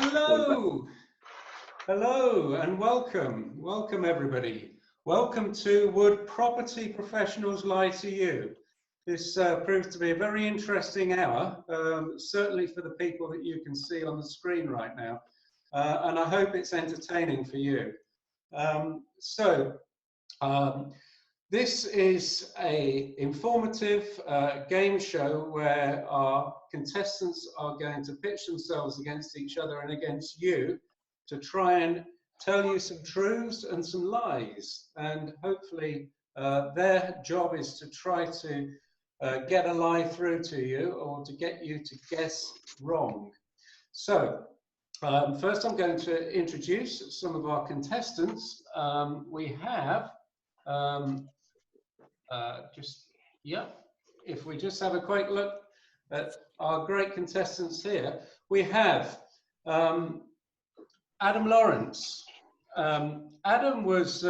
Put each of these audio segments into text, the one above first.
Hello, hello, and welcome. Welcome, everybody. Welcome to Would Property Professionals Lie to You? This proves to be a very interesting hour, certainly for the people that you can see on the screen right now, and I hope it's entertaining for you. This is an informative game show where our contestants are going to pitch themselves against each other and against you to try and tell you some truths and some lies. And hopefully their job is to try to get a lie through to you or to get you to guess wrong. So first I'm going to introduce some of our contestants. We have if we just have a quick look at our great contestants here, we have Adam Lawrence. Adam was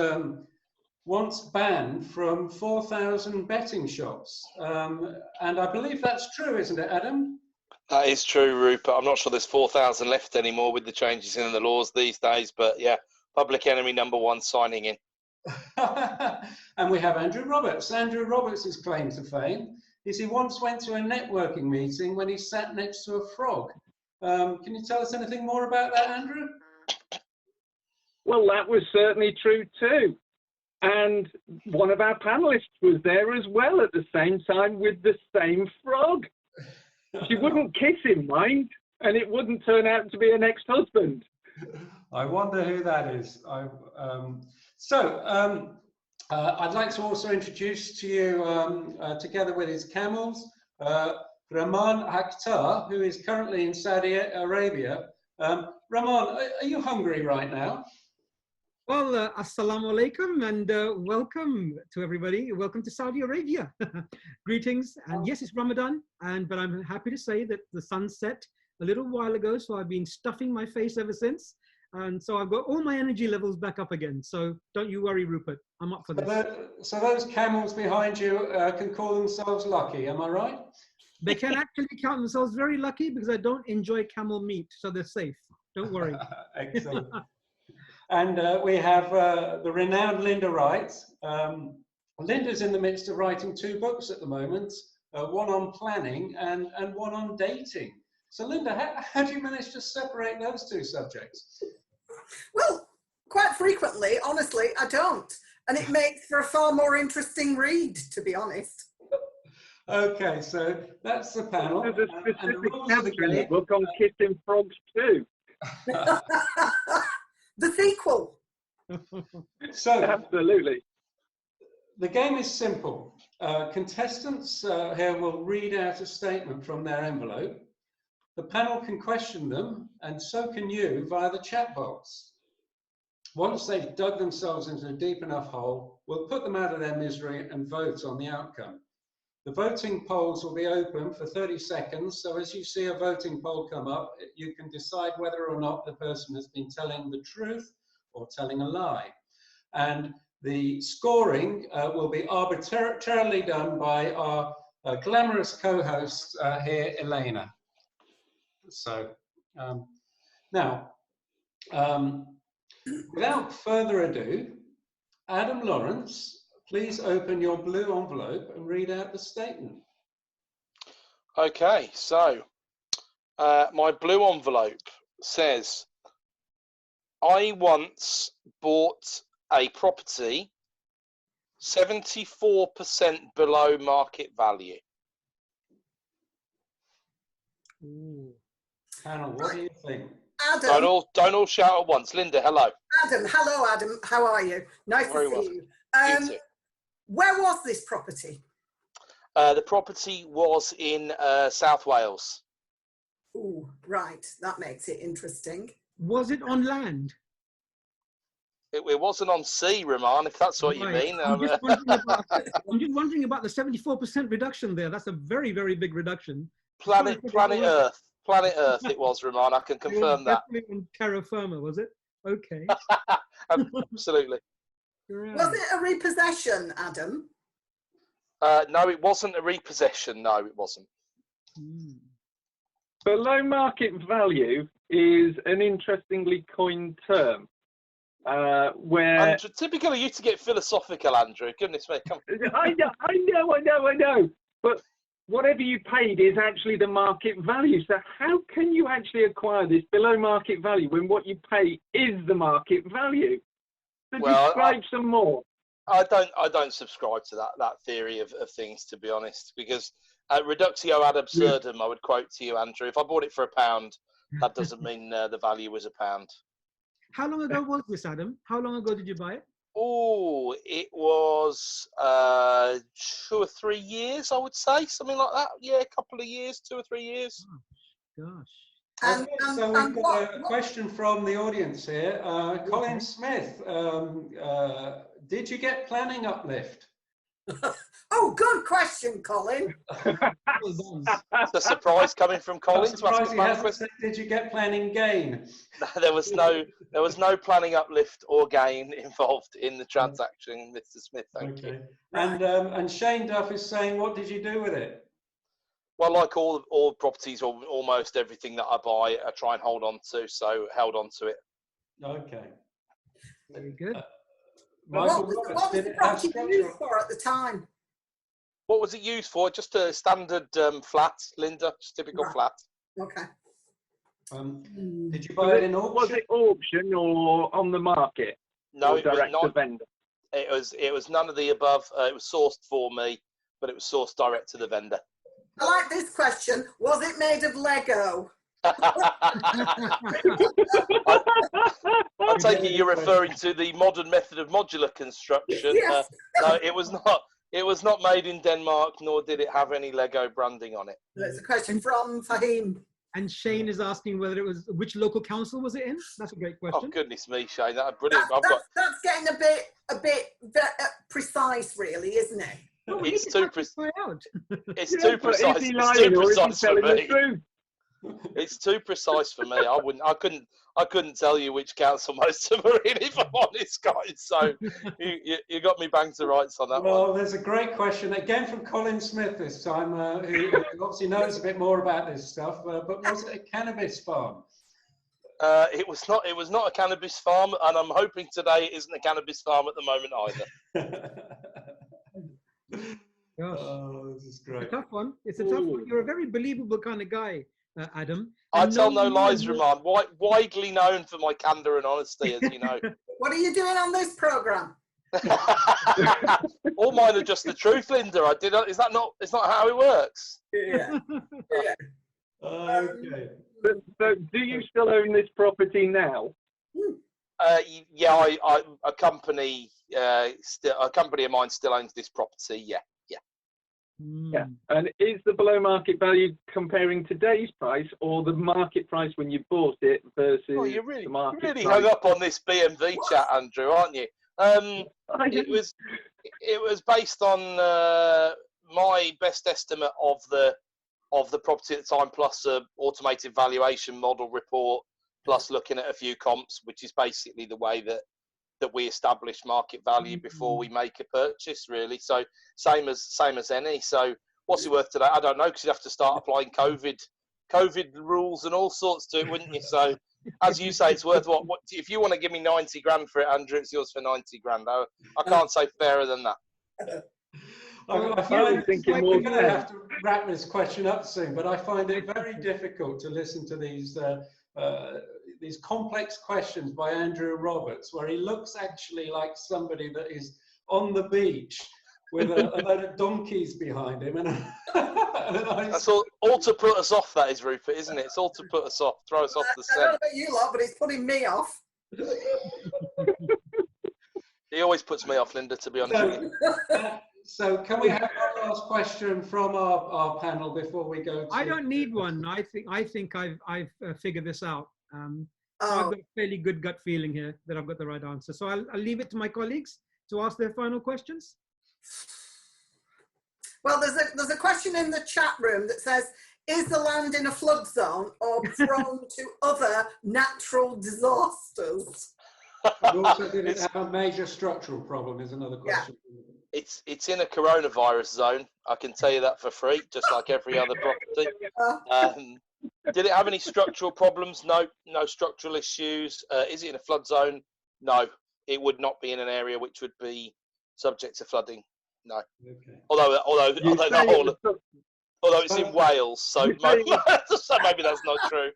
once banned from 4,000 betting shops, and I believe that's true, isn't it, Adam? That is true, Rupert. I'm not sure there's 4,000 left anymore with the changes in the laws these days, but yeah, public enemy #1 signing in. And we have Andrew Roberts. Andrew Roberts' claim to fame is he once went to a networking meeting when he sat next to a frog. Can you tell us anything more about that, Andrew? Well, that was certainly true too. And one of our panelists was there as well at the same time with the same frog. She wouldn't kiss him, mind, and it wouldn't turn out to be an ex-husband. I wonder who that is. I'd like to also introduce to you, together with his camels, Rehman Akhtar, who is currently in Saudi Arabia. Rehman, are you hungry right now? Well, assalamu alaikum, and welcome to everybody. Welcome to Saudi Arabia. Greetings. And yes, it's Ramadan, but I'm happy to say that the sun set a little while ago, so I've been stuffing my face ever since. And so I've got all my energy levels back up again. So don't you worry, Rupert. I'm up for this. So those camels behind you can call themselves lucky, am I right? They can actually count themselves very lucky because I don't enjoy camel meat, so they're safe. Don't worry. Excellent. And we have the renowned Linda Wright. Linda's in the midst of writing 2 books at the moment, one on planning and one on dating. So Linda, how do you manage to separate those 2 subjects? Well, quite frequently, honestly, I don't. And it makes for a far more interesting read, to be honest. Okay, so that's the panel. There's a specific chapter in the book on kissing frogs too. The sequel. So, absolutely. The game is simple. Contestants here will read out a statement from their envelope. The panel can question them, and so can you via the chat box. Once they've dug themselves into a deep enough hole, we'll put them out of their misery and vote on the outcome. The voting polls will be open for 30 seconds, so as you see a voting poll come up, you can decide whether or not the person has been telling the truth or telling a lie. And the scoring will be arbitrarily done by our glamorous co-host here, Elena. So now, without further ado, Adam Lawrence, please open your blue envelope and read out the statement. Okay, so my blue envelope says, I once bought a property 74% below market value. Ooh. Panel, what do you think? Adam. Don't all shout at once. Linda, hello. Adam, hello, Adam. How are you? Nice Very to well. see you. You too. Where was this property? The property was in South Wales. Ooh, right. That makes it interesting. Was it on land? It wasn't on sea, Rehman, if that's what you mean. I'm just wondering about the 74% reduction there. That's a very, very big reduction. Planet Earth. Planet Earth it was, Rehman. I can confirm that. Definitely on terra firma, was it? Okay. Absolutely. Right. Was it a repossession, Adam? No, it wasn't a repossession. No, it wasn't. below market value is an interestingly coined term, where Andrew, typical of you to get philosophical, Andrew. Goodness me, come. I know. But whatever you paid is actually the market value. So how can you actually acquire this below market value when what you pay is the market value? So Well, describe some more. I don't subscribe to that theory of things, to be honest, because reductio ad absurdum, I would quote to you, Andrew. If I bought it for £1, that doesn't mean the value was £1. How long ago was this, Adam? How long ago did you buy it? Oh, it was 2 or 3 years, I would say, something like that. Yeah, a couple of years, 2 or 3 years. Oh, gosh. And, Okay, so and we've got a question from the audience here. Colin Smith, did you get planning uplift? oh, good question, Colin. It's a surprise coming from Colin. I'm surprised he hasn't said, did you get planning gain? There was no planning uplift or gain involved in the transaction, Mr. Smith. Thank you. And Shane Duff is saying, what did you do with it? Well, like all properties, or almost everything that I buy, I try and hold on to. So held on to it. Okay. Very good. Michael What Roberts, was did the it have property used structural? for at the time? What was it used for? Just a standard flat, Linda, just typical Right. flat. Okay. Did you buy it in auction? Was it auction or on the market? No, or it was direct to not. vendor? It was none of the above. It was sourced for me, but it was sourced direct to the vendor. I like this question. Was it made of Lego? I take it you're referring to the modern method of modular construction. Yes. No, it was not. It was not made in Denmark, nor did it have any Lego branding on it. That's a question from Fahim. And Shane is asking whether it was, which local council was it in? That's a great Oh question. goodness me, Shane, that's brilliant. That's getting a bit precise, really, isn't it? Well, we It's need to too try out. It's Yeah, too but is precise. he It's lying too or is he precise for telling the me. truth? It's too precise for me. I couldn't tell you which council most of them are in, if I'm honest, guys. So you got me bang to rights on that one. Well, there's a great question again from Colin Smith this time, who obviously knows a bit more about this stuff. But was it a cannabis farm? It was not. It was not a cannabis farm, and I'm hoping today it isn't a cannabis farm at the moment either. Gosh. Oh, this is great. It's a tough one. It's a tough one. You're a very believable kind of guy, Adam. I And tell no one lies, more- Rahman. Widely known for my candour and honesty, as you know. What are you doing on this programme? All mine are just the truth, Linda. Is that not? It's not how it works. Yeah. Yeah. Okay. So do you still own this property now? Yeah, a company of mine still owns this property. Yeah. Yeah. And is the below market value comparing today's price or the market price when you bought it versus You're the really market price? hung up on this BMV chat, Andrew, aren't you? It was based on my best estimate of the property at the time, plus a automated valuation model report, plus looking at a few comps, which is basically the way that we establish market value before we make a purchase, really. So same as any. So what's it worth today? I don't know, because you'd have to start applying COVID rules and all sorts to it, wouldn't you? So as you say, it's worth what if you want to give me 90 grand for it, Andrew, it's yours for 90 grand. I can't say fairer than that. I find we're going to have to wrap this question up soon, but I find it very difficult to listen to these complex questions by Andrew Roberts, where he looks actually like somebody that is on the beach with a load of donkeys behind him. And That's all to put us off, that is, Rupert, isn't it? It's all to put us off, throw us off the I don't know scent. about you lot, but it's putting me off. He always puts me off, Linda, to be honest with you. So can we have one last question from our panel before we go to... I don't need one. I think I've figured this out. I've got a fairly good gut feeling here that I've got the right answer. So I'll leave it to my colleagues to ask their final questions. Well, there's a question in the chat room that says, is the land in a flood zone or prone to other natural disasters? And also, did it have a major structural problem is another question. Yeah. It's in a coronavirus zone. I can tell you that for free, just like every other property. Did it have any structural problems? No, no structural issues. Is it in a flood zone? No, it would not be in an area which would be subject to flooding. No. Okay. Although it's in Wales, so maybe that's not true.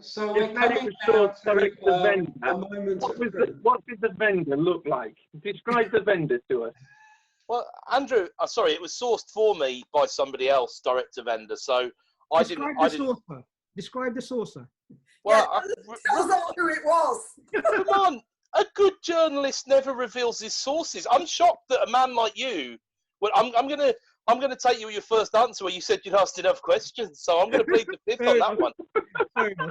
So we're coming down to a moment of truth. What did the vendor look like? Describe the vendor to us. Well, Andrew, sorry, it was sourced for me by somebody else, direct to vendor. So I didn't. Describe the sourcer. Well, tell us who it was. Come on, a good journalist never reveals his sources. I'm shocked that a man like you. Well, I'm gonna take you with your first answer where you said you'd asked enough questions, so I'm gonna plead the fifth on that one.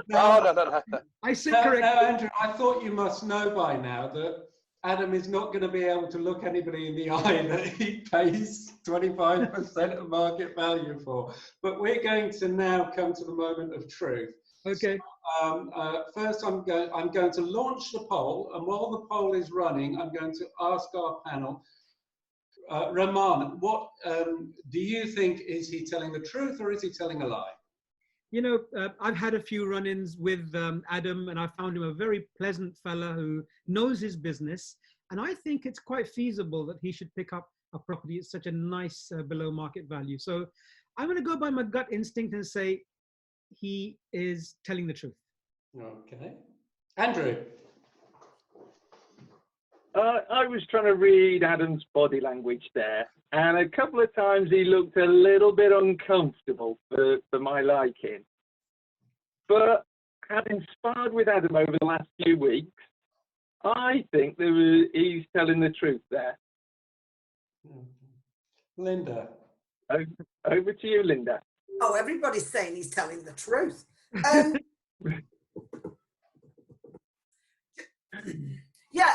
No. I see. Now, Andrew, I thought you must know by now that Adam is not going to be able to look anybody in the eye that he pays 25% of market value for. But we're going to now come to the moment of truth. Okay. So, first, I'm going to launch the poll, and while the poll is running, I'm going to ask our panel, Rehman, what do you think? Is he telling the truth or is he telling a lie? You know, I've had a few run-ins with Adam, and I found him a very pleasant fella who knows his business. And I think it's quite feasible that he should pick up a property at such a nice below market value. So I'm going to go by my gut instinct and say he is telling the truth. Okay. Andrew? I was trying to read Adam's body language there, and a couple of times he looked a little bit uncomfortable for my liking. But having sparred with Adam over the last few weeks, I think he's telling the truth there. Linda? Over to you, Linda. Oh, everybody's saying he's telling the truth. Yeah,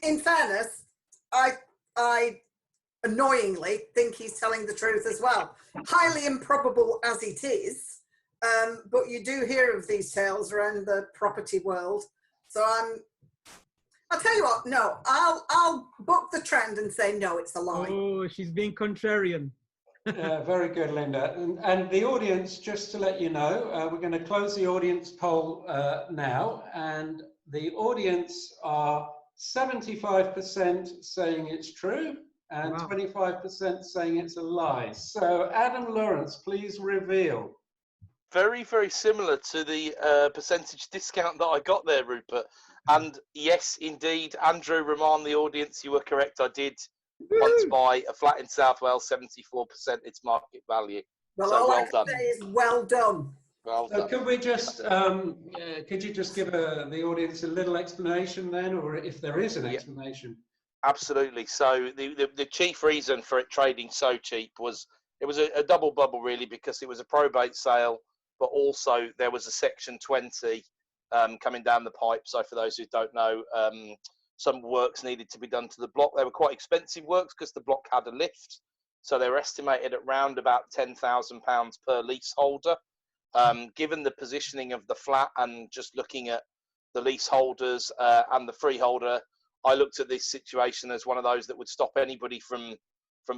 in fairness, I annoyingly think he's telling the truth as well. Highly improbable as it is, but you do hear of these tales around the property world. So I'll tell you what, no, I'll book the trend and say no, it's a lie. Oh, she's being contrarian. Very good, Linda. And the audience, just to let you know, we're going to close the audience poll now, and the audience are 75% saying it's true and 25% saying it's a lie. So, Adam Lawrence, please reveal. Very, very similar to the percentage discount that I got there, Rupert. And yes, indeed, Andrew Rehman, the audience, you were correct. I did once buy a flat in South Wales, 74% its market value. Well, so all well I can done. say is well done. Well So done. could we just, could you just give the audience a little explanation then, or if there is an explanation? Absolutely. So the chief reason for it trading so cheap was it was a double bubble really, because it was a probate sale, but also there was a Section 20 coming down the pipe. So for those who don't know, some works needed to be done to the block. They were quite expensive works because the block had a lift. So they were estimated at around about £10,000 per leaseholder. Given the positioning of the flat and just looking at the leaseholders and the freeholder, I looked at this situation as one of those that would stop anybody from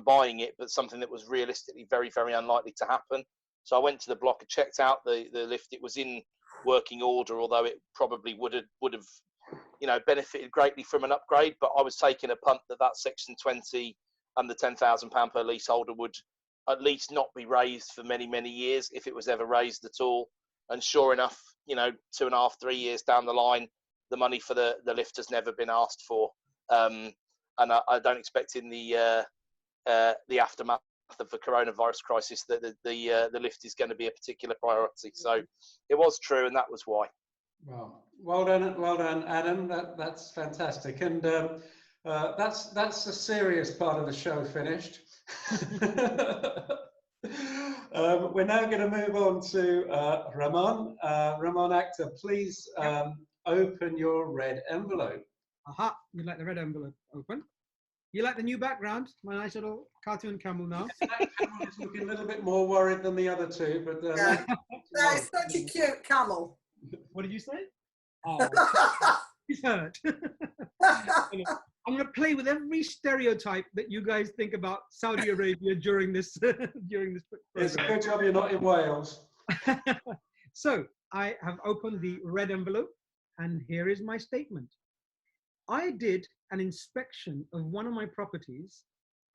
buying it, but something that was realistically very, very unlikely to happen. So I went to the block and checked out the lift. It was in working order, although it probably would have benefited greatly from an upgrade. But I was taking a punt that Section 20 and the £10,000 per leaseholder would at least not be raised for many, many years, if it was ever raised at all. And sure enough, 2.5, 3 years down the line, the money for the lift has never been asked for. And I don't expect in the aftermath of the coronavirus crisis that the lift is going to be a particular priority. So it was true, and that was why. Well done, Adam. That's fantastic. And that's the serious part of the show finished. We're now going to move on to Rehman. Rehman Akhtar, please open your red envelope. Aha, you like the red envelope open. You like the new background? My nice little cartoon camel now. That camel is looking a little bit more worried than the other two, but it's such a cute camel. What did you say? Oh, he's hurt. I'm going to play with every stereotype that you guys think about Saudi Arabia during this program. It's a good job you're not in Wales. So I have opened the red envelope, and here is my statement. I did an inspection of one of my properties,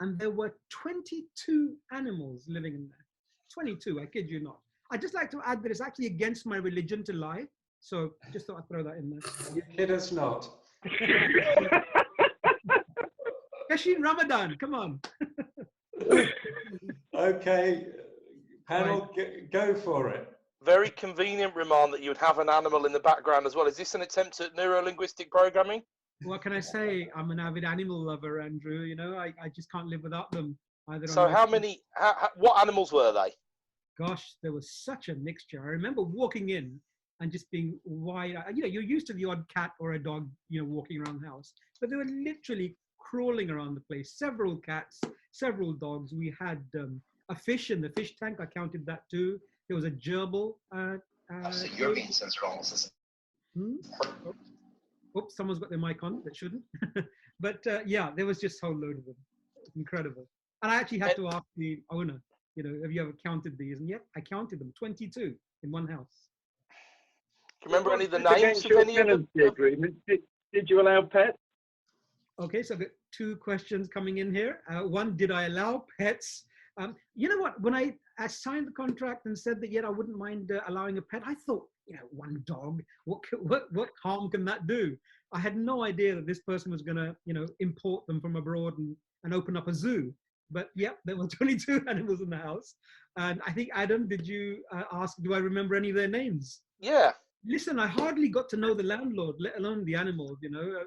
and there were 22 animals living in there. 22, I kid you not. I'd just like to add that it's actually against my religion to lie. So just thought I'd throw that in there. You kid us not. Kashin Ramadan, come on. Okay, panel, go for it. Very convenient, Rahman, that you would have an animal in the background as well. Is this an attempt at neuro-linguistic programming? What can I say? I'm an avid animal lover, Andrew. You know, I just can't live without them. So what animals were they? Gosh, there was such a mixture. I remember walking in and just being wide. You know, you're used to the odd cat or a dog, you know, walking around the house, but they were literally crawling around the place. Several cats, several dogs. We had a fish in the fish tank. I counted that too. There was a gerbil. Obviously, you're being censored almost. Oops, someone's got their mic on that shouldn't. But yeah, there was just a whole load of them. Incredible. And I actually had to ask the owner, you know, have you ever counted these? And yet I counted them, 22 in one house. Do you remember any of the names of any of the agreement? Did you allow pets? Okay, so I've got two questions coming in here. One, did I allow pets? You know what, when I signed the contract and said that, I wouldn't mind allowing a pet, I thought, you know, one dog, what harm can that do? I had no idea that this person was gonna, you know, import them from abroad and open up a zoo. But yep, there were 22 animals in the house. And I think, Adam, did you ask, do I remember any of their names? Yeah. Listen, I hardly got to know the landlord, let alone the animals, you know.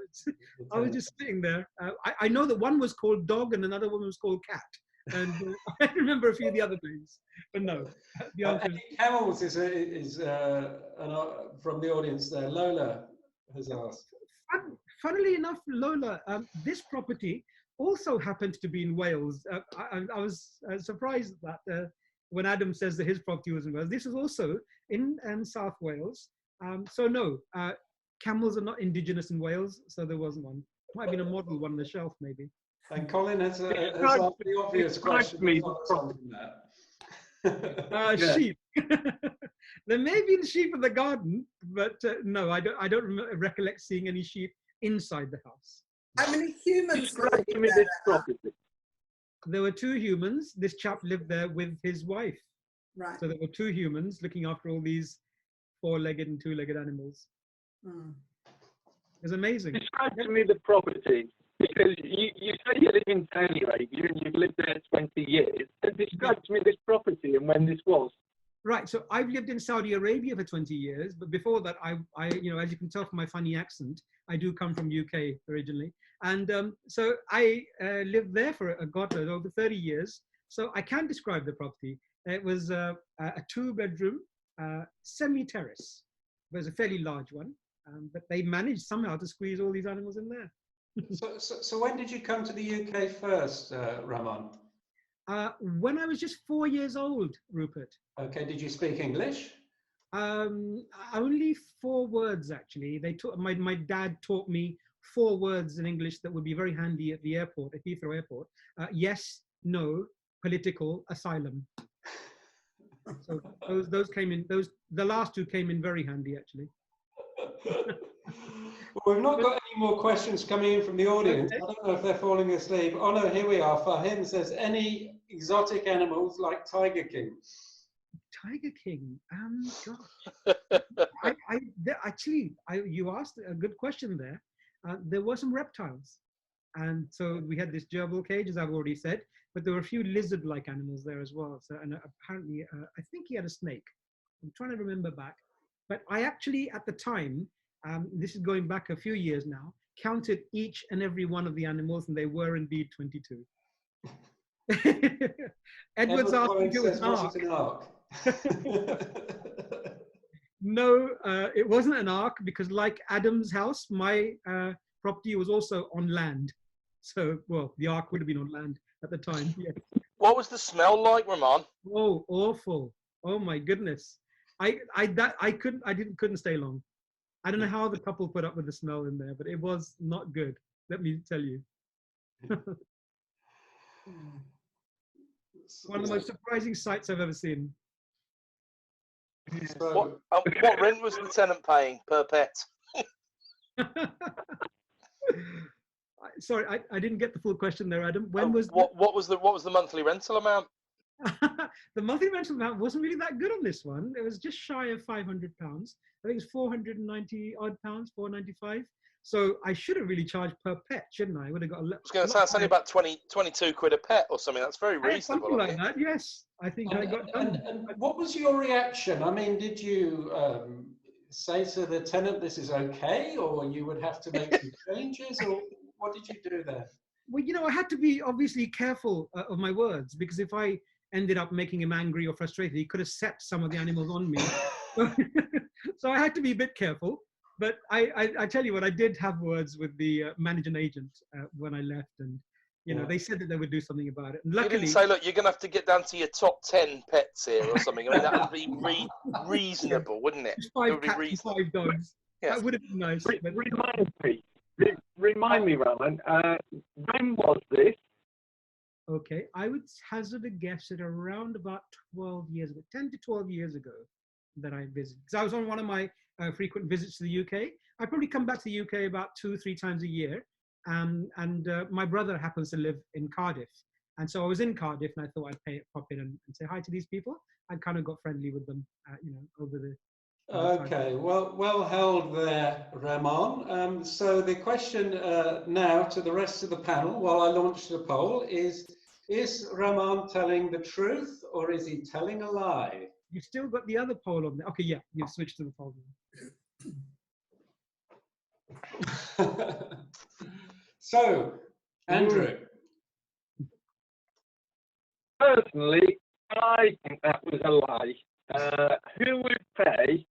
I was just sitting there. I know that one was called Dog and another one was called Cat. And I remember a few of the other names, but no. Any camels is from the audience there. Lola has asked. Funnily enough, Lola, this property also happened to be in Wales. I was surprised that when Adam says that his property was in Wales, this is also in South Wales. So no, camels are not indigenous in Wales, so there wasn't one. Might have been a model one on the shelf, maybe. And Colin has asked the obvious question. Sheep. There may be the sheep in the garden, but no, I don't recollect seeing any sheep inside the house. How many humans Describe to me this property. There were 2 humans. This chap lived there with his wife. Right. So there were 2 humans looking after all these 4-legged and 2-legged animals. It was amazing. Describe to me the property, because you say you live in Saudi Arabia and you've lived there 20 years. So describe to me this property and when this was. Right. So I've lived in Saudi Arabia for 20 years, but before that, I you know, as you can tell from my funny accent, I do come from UK originally. And so I lived there for over 30 years. So I can describe the property. It was a 2-bedroom semi-terrace. It was a fairly large one, but they managed somehow to squeeze all these animals in there. So when did you come to the UK first, Rahman? When I was just 4 years old, Rupert. Okay, did you speak English? Only 4 words, actually. They taught my dad taught me 4 words in English that would be very handy at the airport, at Heathrow Airport. Yes, no, political, asylum. So those came in. The last 2 came in very handy, actually. Well, we've not got any more questions coming in from the audience. Okay. I don't know if they're falling asleep. Oh no, here we are. Fahim says, any exotic animals like Tiger King? Tiger King. Gosh. You asked a good question there. There were some reptiles. And so we had this gerbil cage, as I've already said, but there were a few lizard-like animals there as well. So, and apparently, I think he had a snake. I'm trying to remember back. But I actually, at the time, this is going back a few years now, counted each and every one of the animals, and they were indeed 22. Edward's asking if it was an ark. No, it wasn't an ark, because like Adam's house, my property was also on land. So, well, the ark would have been on land at the time. Yes. What was the smell like, Rahman? Oh, awful! Oh my goodness! I couldn't stay long. I don't know how the couple put up with the smell in there, but it was not good. Let me tell you. One of the most surprising sights I've ever seen. So, What rent was the tenant paying per pet? Sorry, I didn't get the full question there, Adam. When was what was the monthly rental amount? the monthly rental amount wasn't really that good on this one. It was just shy of £500. I think it's 490 odd pounds, 495. So I should have really charged per pet, shouldn't I? I would have got a I was going to say it's only about 22 quid a pet or something. That's very reasonable. Something like that, yes. I think I got done. And what was your reaction? I mean, did you say to the tenant this is okay, or you would have to make some changes, or what did you do there? Well, you know, I had to be obviously careful of my words, because if I ended up making him angry or frustrated, he could have set some of the animals on me. So I had to be a bit careful. But I tell you what, I did have words with the managing agent when I left, and you know, they said that they would do something about it. And luckily, you didn't say, look, you're going to have to get down to your top 10 pets here or something. I mean, that would be reasonable, wouldn't it? Just 5 it would cats be and 5 dogs. Yes. That would have been nice. But... Remind me, Roman, when was this? Okay, I would hazard a guess at around about 12 years ago, 10 to 12 years ago that I visited. Because I was on one of my frequent visits to the UK. I probably come back to the UK about 2-3 times a year. And my brother happens to live in Cardiff. And so I was in Cardiff, and I thought I'd pop in and say hi to these people. I kind of got friendly with them, you know, over the Okay, well held there, Rahman. So the question now to the rest of the panel, while I launch the poll, is Rahman telling the truth, or is he telling a lie? You've still got the other poll on there. Okay, yeah, you've switched to the poll. So, Andrew. Personally, I think that was a lie. Who would pay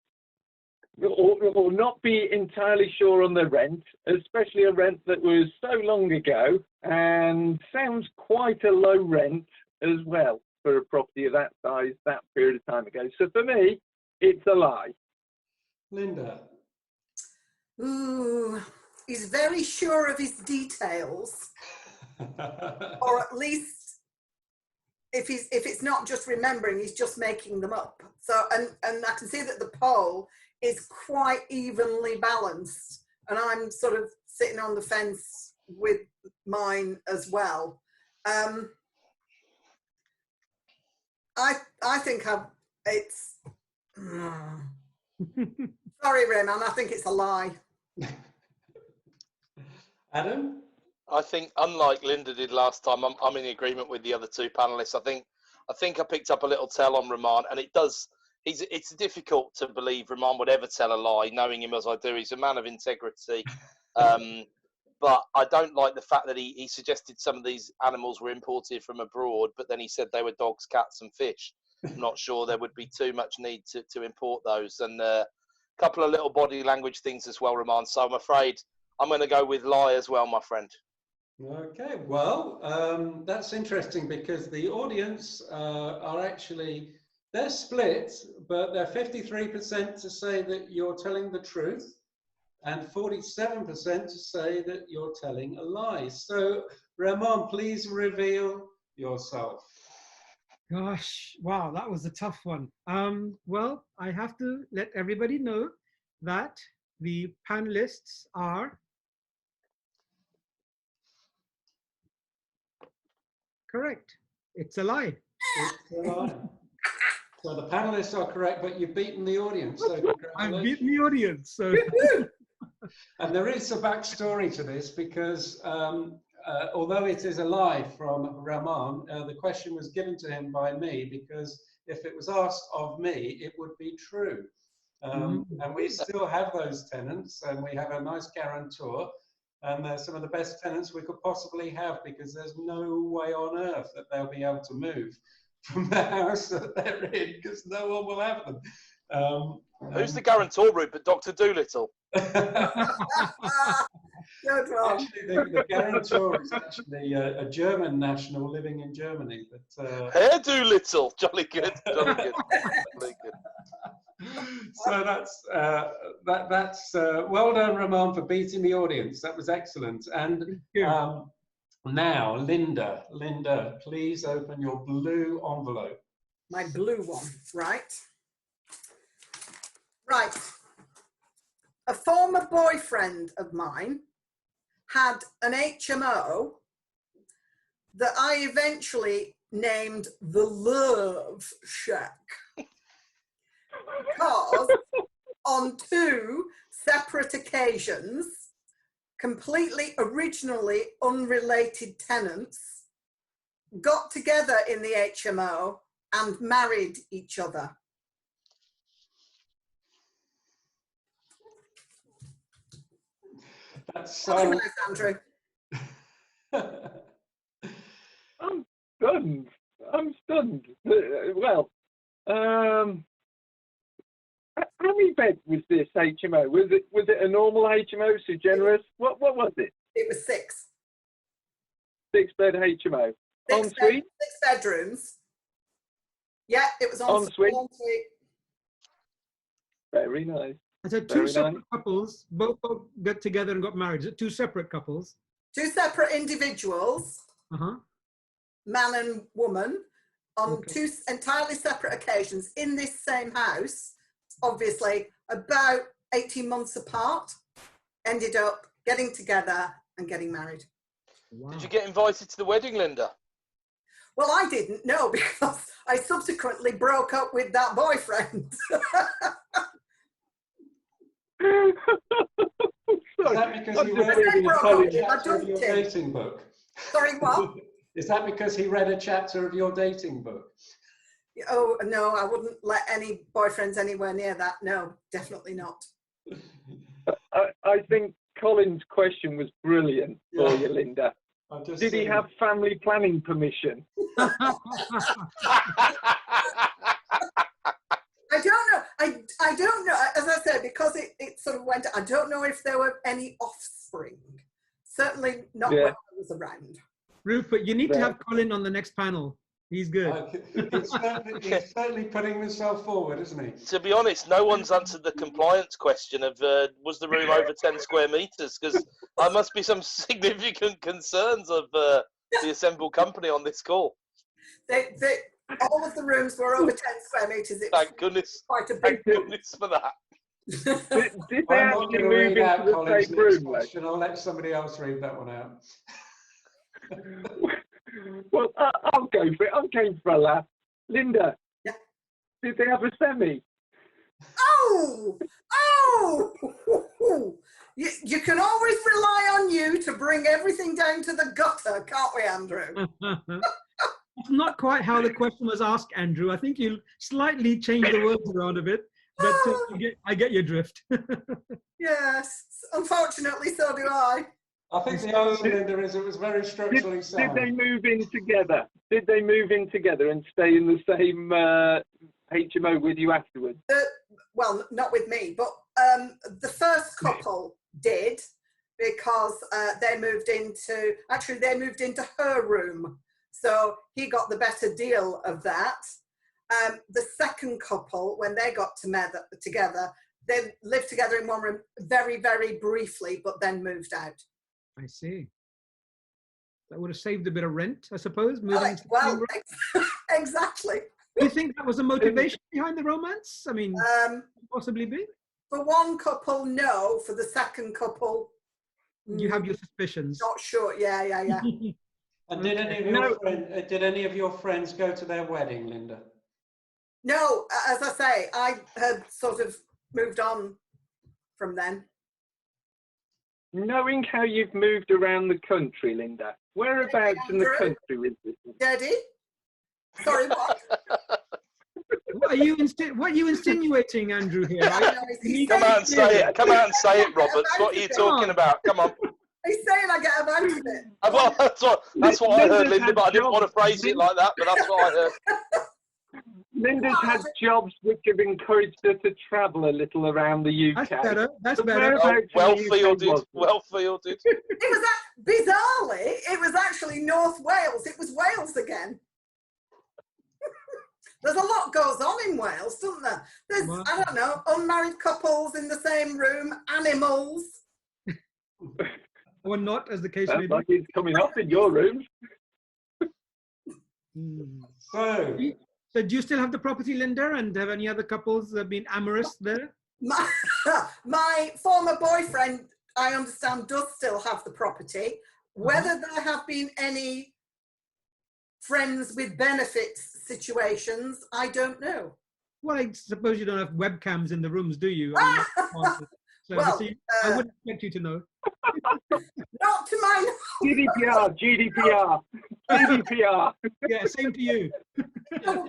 or not be entirely sure on the rent, especially a rent that was so long ago and sounds quite a low rent as well for a property of that size, that period of time ago. So for me, it's a lie. Linda. Ooh, he's very sure of his details, or at least if it's not just remembering, he's just making them up. So and I can see that the poll is quite evenly balanced, and I'm sort of sitting on the fence with mine as well. I think it's sorry, Rayman, I think it's a lie. Adam? I think, unlike Linda did last time, I'm in agreement with the other two panelists. I think I picked up a little tell on Rahman, and it does. It's difficult to believe Rahman would ever tell a lie, knowing him as I do. He's a man of integrity. But I don't like the fact that he suggested some of these animals were imported from abroad, but then he said they were dogs, cats and fish. I'm not sure there would be too much need to import those. And a couple of little body language things as well, Rahman. So I'm afraid I'm going to go with lie as well, my friend. Okay, well, that's interesting because the audience are actually, they're split, but they're 53% to say that you're telling the truth and 47% to say that you're telling a lie. So, Rahman, please reveal yourself. Gosh, wow, that was a tough one. Well, I have to let everybody know that the panelists are correct. It's a lie. It's a lie. So the panelists are correct, but you've beaten the audience. So congratulations. I've beaten the audience. So. And there is a backstory to this because although it is a lie from Rahman, the question was given to him by me because if it was asked of me, it would be true. And we still have those tenants, and we have a nice guarantor. And they're some of the best tenants we could possibly have because there's no way on earth that they'll be able to move from the house that they're in because no one will have them. Who's the guarantor, Rupert? Dr. Doolittle? Actually, the guarantor is actually a German national living in Germany. But Herr Doolittle, jolly good, jolly good, jolly good. So that's well done, Rahman, for beating the audience. That was excellent. And now, Linda, please open your blue envelope. My blue one, right? Right. A former boyfriend of mine had an HMO that I eventually named the Love Shack because on 2 separate occasions, completely originally unrelated tenants got together in the HMO and married each other. That's so. Nice, Andrew. I'm stunned. I'm stunned. Well, how many beds was this HMO? Was it a normal HMO, so generous? What was it? It was 6. 6-bed HMO. 6 Ensuite? 6 bedrooms. Yeah, it was Ensuite? ensuite. Very nice. And so 2 Very separate nice. couples both got together and got married. Is it 2 separate couples? 2 separate individuals, Uh-huh. man and woman, on Okay. 2 entirely separate occasions in this same house, obviously about 18 months apart, ended up getting together and getting married. Wow. Did you get invited to the wedding, Linda? Well, I didn't know because I subsequently broke up with that boyfriend. Is that because he read a chapter of your dating book? Sorry, what? Is that because he read a chapter of your dating book? Oh, no, I wouldn't let any boyfriends anywhere near that. No, definitely not. I think Colin's question was brilliant for you, Linda. Did he have family planning permission? I don't know. I don't know. As I said, because it sort of went, I don't know if there were any offspring. Certainly not when I was around. Rupert, you need to have Colin on the next panel. He's good. He's certainly putting himself forward, isn't he? To be honest, no one's answered the compliance question of was the room over 10 square metres? Because there must be some significant concerns of the assembled company on this call. All of the rooms were over 10 square metres. Thank goodness. Quite a big. Thank goodness for that. Did they I'm not actually going to move read out into the Colin's same next room? question. I'll let somebody else read that one out. Well, I'll go for it. I'm game for a laugh. Linda, Yeah. Did they have a semi? Oh! You can always rely on you to bring everything down to the gutter, can't we, Andrew? It's not quite how the question was asked, Andrew. I think you slightly changed the words around a bit, but I get your drift. Yes, unfortunately, so do I. I think the answer, Linda, is it was very structurally sound. Did they move in together? Did they move in together and stay in the same HMO with you afterwards? Well, not with me, but the first couple did, because they moved into her room. So he got the better deal of that. The second couple, when they got together, they lived together in one room very, very briefly, but then moved out. I see. That would have saved a bit of rent, I suppose. Well, exactly. Do you think that was a motivation behind the romance? I mean, possibly be? For one couple, no. For the second couple, you have your suspicions. Not sure. Yeah. And did any of your friends go to their wedding, Linda? No, as I say, I had sort of moved on from then. Knowing how you've moved around the country, Linda, whereabouts in the country was this? Daddy? Sorry, what? What are you insinuating, Andrew, here? Come out and say it. Come out and say it, Roberts. What are you talking about? Come on. He's saying I get about it. Well, that's what I heard, Linda, but I didn't want to phrase it like that, but that's what I heard. Linda's had jobs which have encouraged her to travel a little around the UK. That's better. That's better. Well fielded. Well fielded. Bizarrely, it was actually North Wales. It was Wales again. There's a lot goes on in Wales, doesn't there? There's, I don't know, unmarried couples in the same room, animals. Or not, as the case may be. Like it's coming up in your rooms. So do you still have the property, Linda? And have any other couples been amorous there? my former boyfriend, I understand, does still have the property. Whether there have been any friends with benefits situations, I don't know. Well, I suppose you don't have webcams in the rooms, do you? I mean, so Well, I wouldn't expect you to know. Not to my GDPR. Yeah, same to you.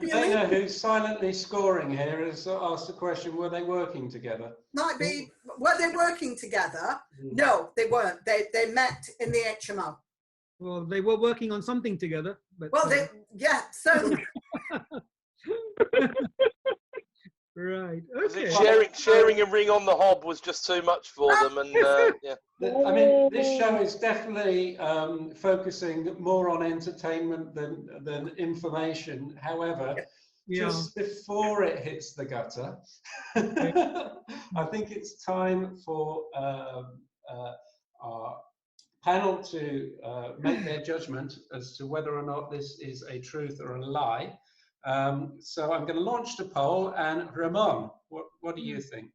Dana, who's silently scoring here, has asked the question, were they working together? Might be. Were they working together? No, they weren't. They met in the HMO. Well, they were working on something together. But, Well, yeah, so right. Okay. Sharing a ring on the hob was just too much for them, and yeah. I mean, this show is definitely focusing more on entertainment than information. However, just before it hits the gutter, I think it's time for our panel to make their judgment as to whether or not this is a truth or a lie. So I'm going to launch the poll, and Ramon, what do you think?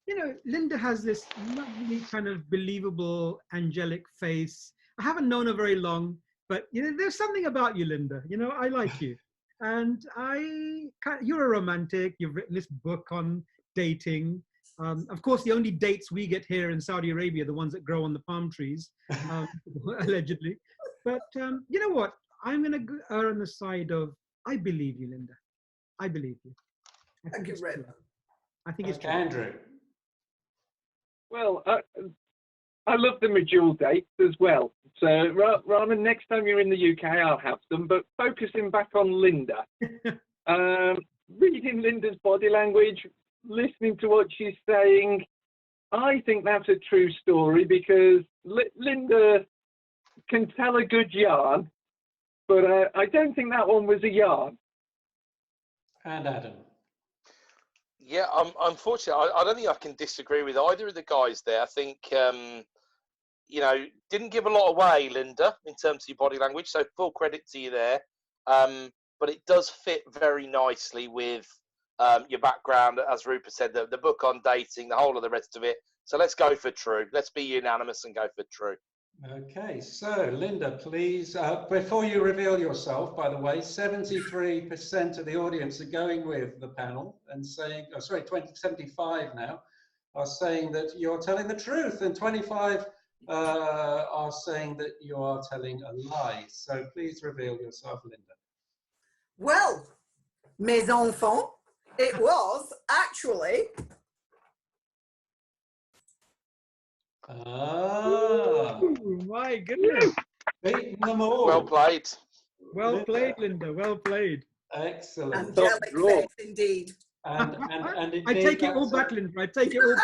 You know, Linda has this lovely kind of believable, angelic face. I haven't known her very long, but you know, there's something about you, Linda. You know, I like you, and you're a romantic. You've written this book on dating. Of course, the only dates we get here in Saudi Arabia are the ones that grow on the palm trees, allegedly. But you know what? I'm going to err on the side of I believe you, Linda. I believe you. thank you, Red. I think it's true. Andrew. Well, I love the Majul dates as well. So, Rahman, next time you're in the UK, I'll have them. But focusing back on Linda, reading Linda's body language, listening to what she's saying, I think that's a true story because Linda can tell a good yarn, but I don't think that one was a yarn. And Adam. Yeah, unfortunately, I don't think I can disagree with either of the guys there. I think, you know, didn't give a lot away, Linda, in terms of your body language, so full credit to you there. But it does fit very nicely with your background, as Rupert said, the book on dating, the whole of the rest of it. So let's go for true. Let's be unanimous and go for true. Okay, so Linda, please, before you reveal yourself, by the way, 73% of the audience are going with the panel and saying, oh, sorry, 75 now, are saying that you're telling the truth, and 25 are saying that you are telling a lie. So please reveal yourself, Linda. Well, mes enfants, it was actually. Oh my goodness. Beating them all. Well played. Well played, Linda. Well played. Excellent. Angelic face indeed. And I take it all back, Linda. I take it all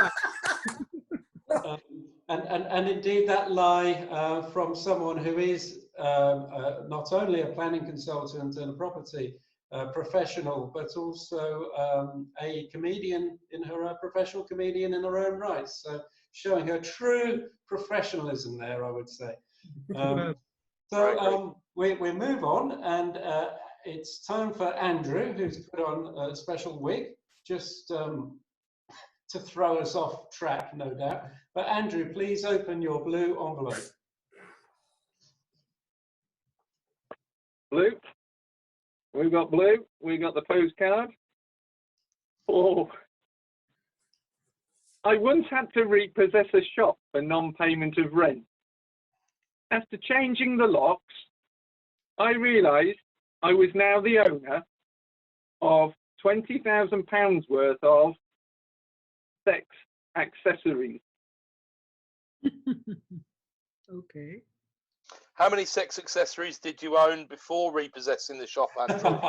back. And indeed, that lie from someone who is not only a planning consultant and a property professional, but also a comedian in her professional comedian in her own right. So showing her true professionalism there, I would say. So we move on, and it's time for Andrew, who's put on a special wig, just to throw us off track, no doubt. But Andrew, please open your blue envelope. Blue. We've got blue. We got the postcard. Oh. I once had to repossess a shop for non-payment of rent. After changing the locks, I realised I was now the owner of £20,000 worth of sex accessories. Okay. How many sex accessories did you own before repossessing the shop, Andrew?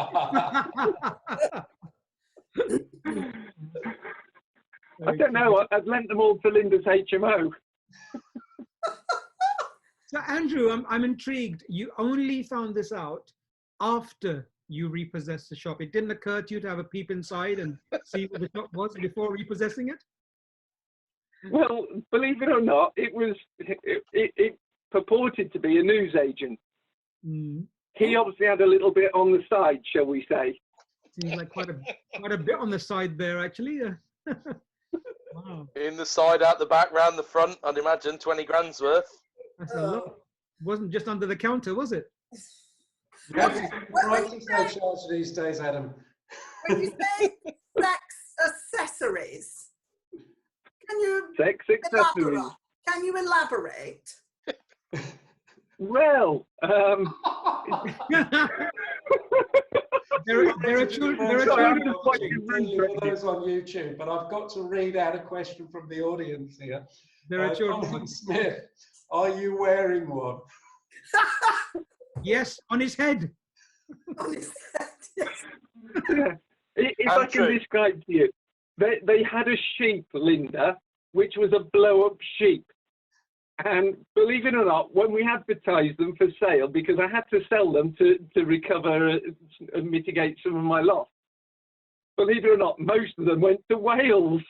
I don't know. I've lent them all to Linda's HMO. So Andrew, I'm intrigued. You only found this out after you repossessed the shop. It didn't occur to you to have a peep inside and see what the shop was before repossessing it? Well, believe it or not, it purported to be a newsagent. Mm. He obviously had a little bit on the side, shall we say. Seems like quite a bit on the side there, actually. Wow, In the side, out the back, round the front. I'd imagine 20 grand's worth. that's a lot. Wasn't just under the counter, was it? Yes, When prices don't charge these days, Adam. you say sex accessories, can you Sex accessories. elaborate? Can you elaborate? Well, there are children. For those on YouTube, but I've got to read out a question from the audience here. There are children. Colin Smith, are you wearing one? Yes, on his head. On his head, yes. If I can Andrew. describe to you, they had a sheep, Linda, which was a blow-up sheep. And believe it or not, when we advertised them for sale, because I had to sell them to recover and mitigate some of my loss, believe it or not, most of them went to Wales.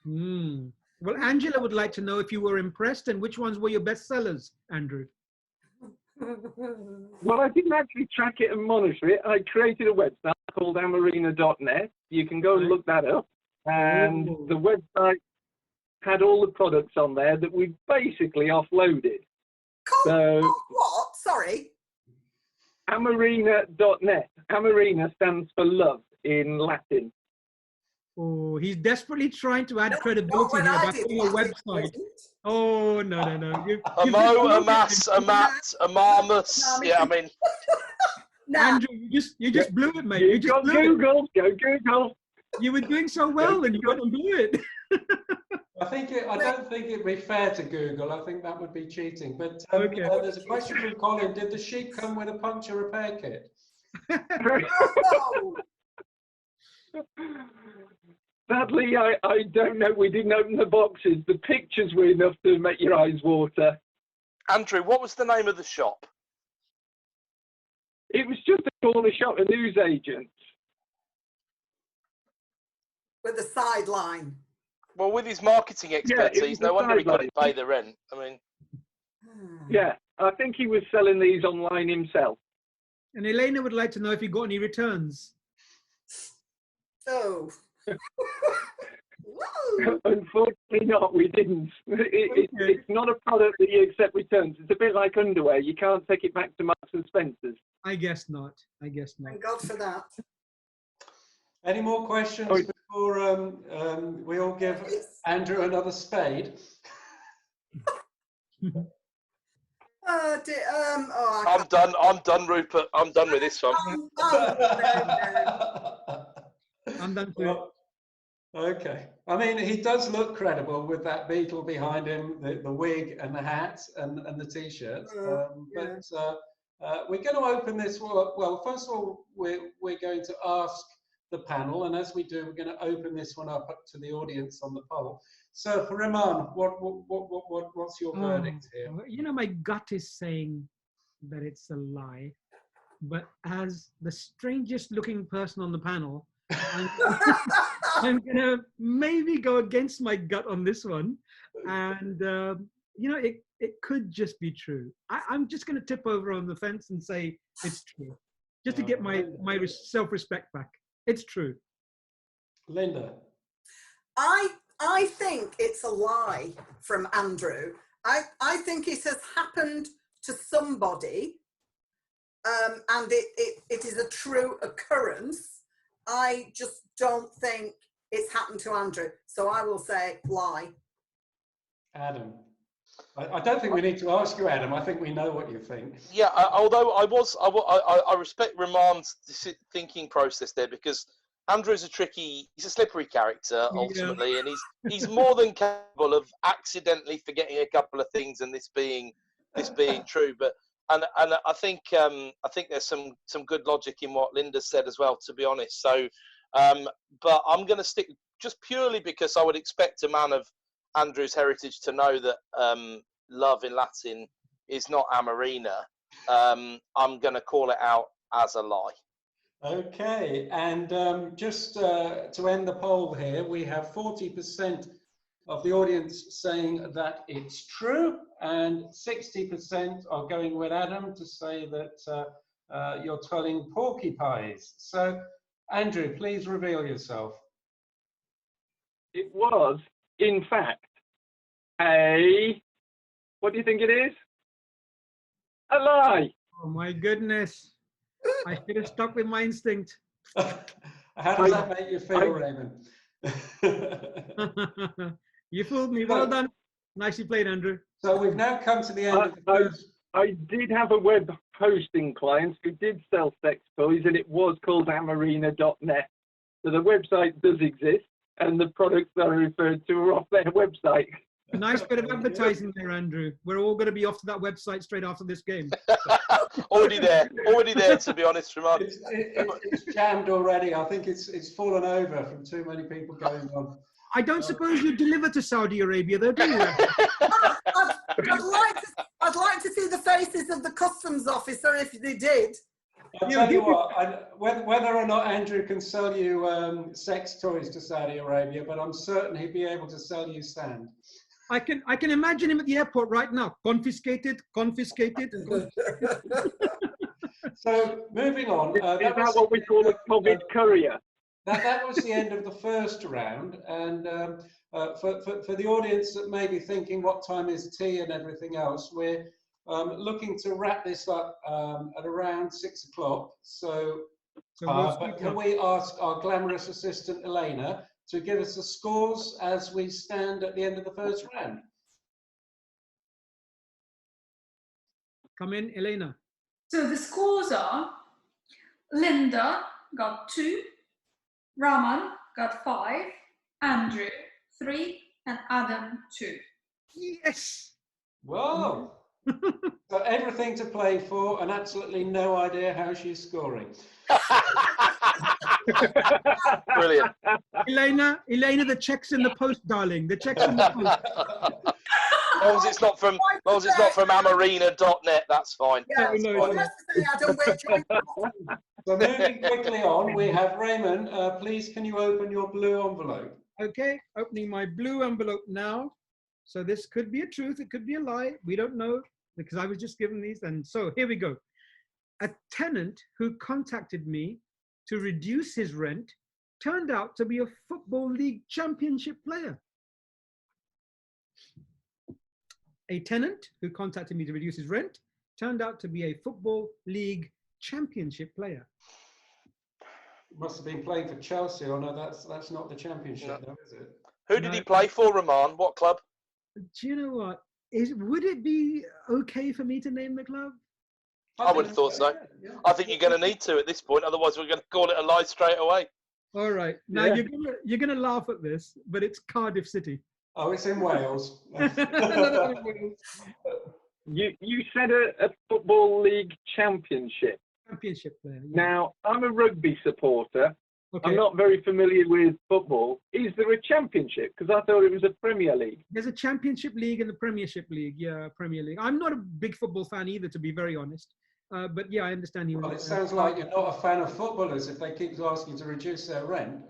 Well, Angela would like to know if you were impressed and which ones were your best sellers, Andrew. Well, I didn't actually track it and monitor it. I created a website called amarina.net. You can go and look that up. And the website had all the products on there that we basically offloaded. So, What? Sorry. Amarina.net. Amarina stands for love in Latin. Oh, he's desperately trying to add credibility here back to your website. Oh, no. A mo, a mass, a mat, a marmus. Yeah, I mean. Andrew, you just blew it, mate. You just blew Google. Go Google. You were doing so well and you went and blew it. I don't think it'd be fair to Google. I think that would be cheating. But there's a question from Colin. Did the sheep come with a puncture repair kit? Sadly, I don't know. We didn't open the boxes. The pictures were enough to make your eyes water. Andrew, what was the name of the shop? It was just a corner shop, a newsagent. With a sideline. Well, with his marketing expertise, no wonder he couldn't pay the rent. I mean. Yeah, I think he was selling these online himself. And Elena would like to know if you got any returns. Oh. Unfortunately not, we didn't. It's not a product that you accept returns. It's a bit like underwear. You can't take it back to Marks and Spencer's. I guess not. Thank God for that. Any more questions before we all give Andrew another spade? I'm I'm done, Rupert. I'm done with this one. I'm done too. Well, okay. I mean, he does look credible with that beetle behind him, the wig and the hat and the t-shirts. But we're going to open this. Well, first of all, we're going to ask the panel, and as we do, we're going to open this one up to the audience on the poll. So, Rehman, what's your verdict here? You know, my gut is saying that it's a lie, but as the strangest looking person on the panel, I'm going to maybe go against my gut on this one. And, you know, it could just be true. I'm just going to tip over on the fence and say it's true, just to get my self-respect back. It's true. Linda? I think it's a lie from Andrew. I think it has happened to somebody, and it is a true occurrence. I just don't think it's happened to Andrew. So I will say lie. Adam? I don't think we need to ask you, Adam. I think we know what you think. Yeah, although I respect Rehman's thinking process there, because Andrew's he's a slippery character ultimately, and he's more than capable of accidentally forgetting a couple of things and this being true. But and I think there's some good logic in what Linda said as well, to be honest. So, but I'm going to stick just purely because I would expect a man of Andrew's heritage to know that love in Latin is not Amarina. I'm going to call it out as a lie. Okay, and just to end the poll here, we have 40% of the audience saying that it's true, and 60% are going with Adam to say that you're telling porcupines. So, Andrew, please reveal yourself. It was, in fact, what do you think it is? A lie. Oh my goodness. I should have stuck with my instinct. How does that make you feel, Raymond? You fooled me. Well done. Nicely played, Andrew. So we've now come to the end of the first. I did have a web hosting client who did sell sex toys, and it was called amarina.net. So the website does exist, and the products that are referred to are off their website. Nice bit of advertising there, Andrew. We're all going to be off to that website straight after this game. already there, to be honest, Ramon. It's jammed already. I think it's fallen over from too many people going on. I don't suppose you deliver to Saudi Arabia, though, do you? I'd like to see the faces of the customs officer if they did. I'll tell you what, whether or not Andrew can sell you sex toys to Saudi Arabia, but I'm certain he'd be able to sell you sand. I can imagine him at the airport right now. Confiscated. So moving on. Is that what we call a COVID courier? That was the end of the first round, and for the audience that may be thinking what time is tea and everything else, we're looking to wrap this up at around 6 o'clock. So but can we ask our glamorous assistant Elena to give us the scores as we stand at the end of the first round? Come in, Elena. So the scores are: Linda got 2, Raman got 5, Andrew 3, and Adam 2. Yes. Whoa. So everything to play for, and absolutely no idea how she's scoring. Brilliant. Elena, the check's in the post, darling. The check's in the post. As long as it's not from amarina.net, that's fine. Yeah, No. So moving quickly on, we have Raymond. Please, can you open your blue envelope? Okay, opening my blue envelope now. So this could be a truth, it could be a lie. We don't know, because I was just given these. And so here we go. A tenant who contacted me to reduce his rent turned out to be a Football League Championship player. A tenant who contacted me to reduce his rent turned out to be a Football League Championship player. Must have been playing for Chelsea, or no, that's not the Championship, though, is it? Who did he play for, Ramon? What club? Do you know what? Would it be okay for me to name the club? I would have thought so. Yeah. I think you're going to need to at this point, otherwise we're going to call it a lie straight away. All right. Now you're gonna laugh at this, but it's Cardiff City. Oh, it's in Wales. You said a Football League Championship. Championship player. Yeah. Now, I'm a rugby supporter. Okay. I'm not very familiar with football. Is there a championship? Because I thought it was a Premier League. There's a Championship League and the Premiership League. Yeah, Premier League. I'm not a big football fan either, to be very honest. But yeah, I understand you. Well, it sounds like you're not a fan of footballers if they keep asking to reduce their rent.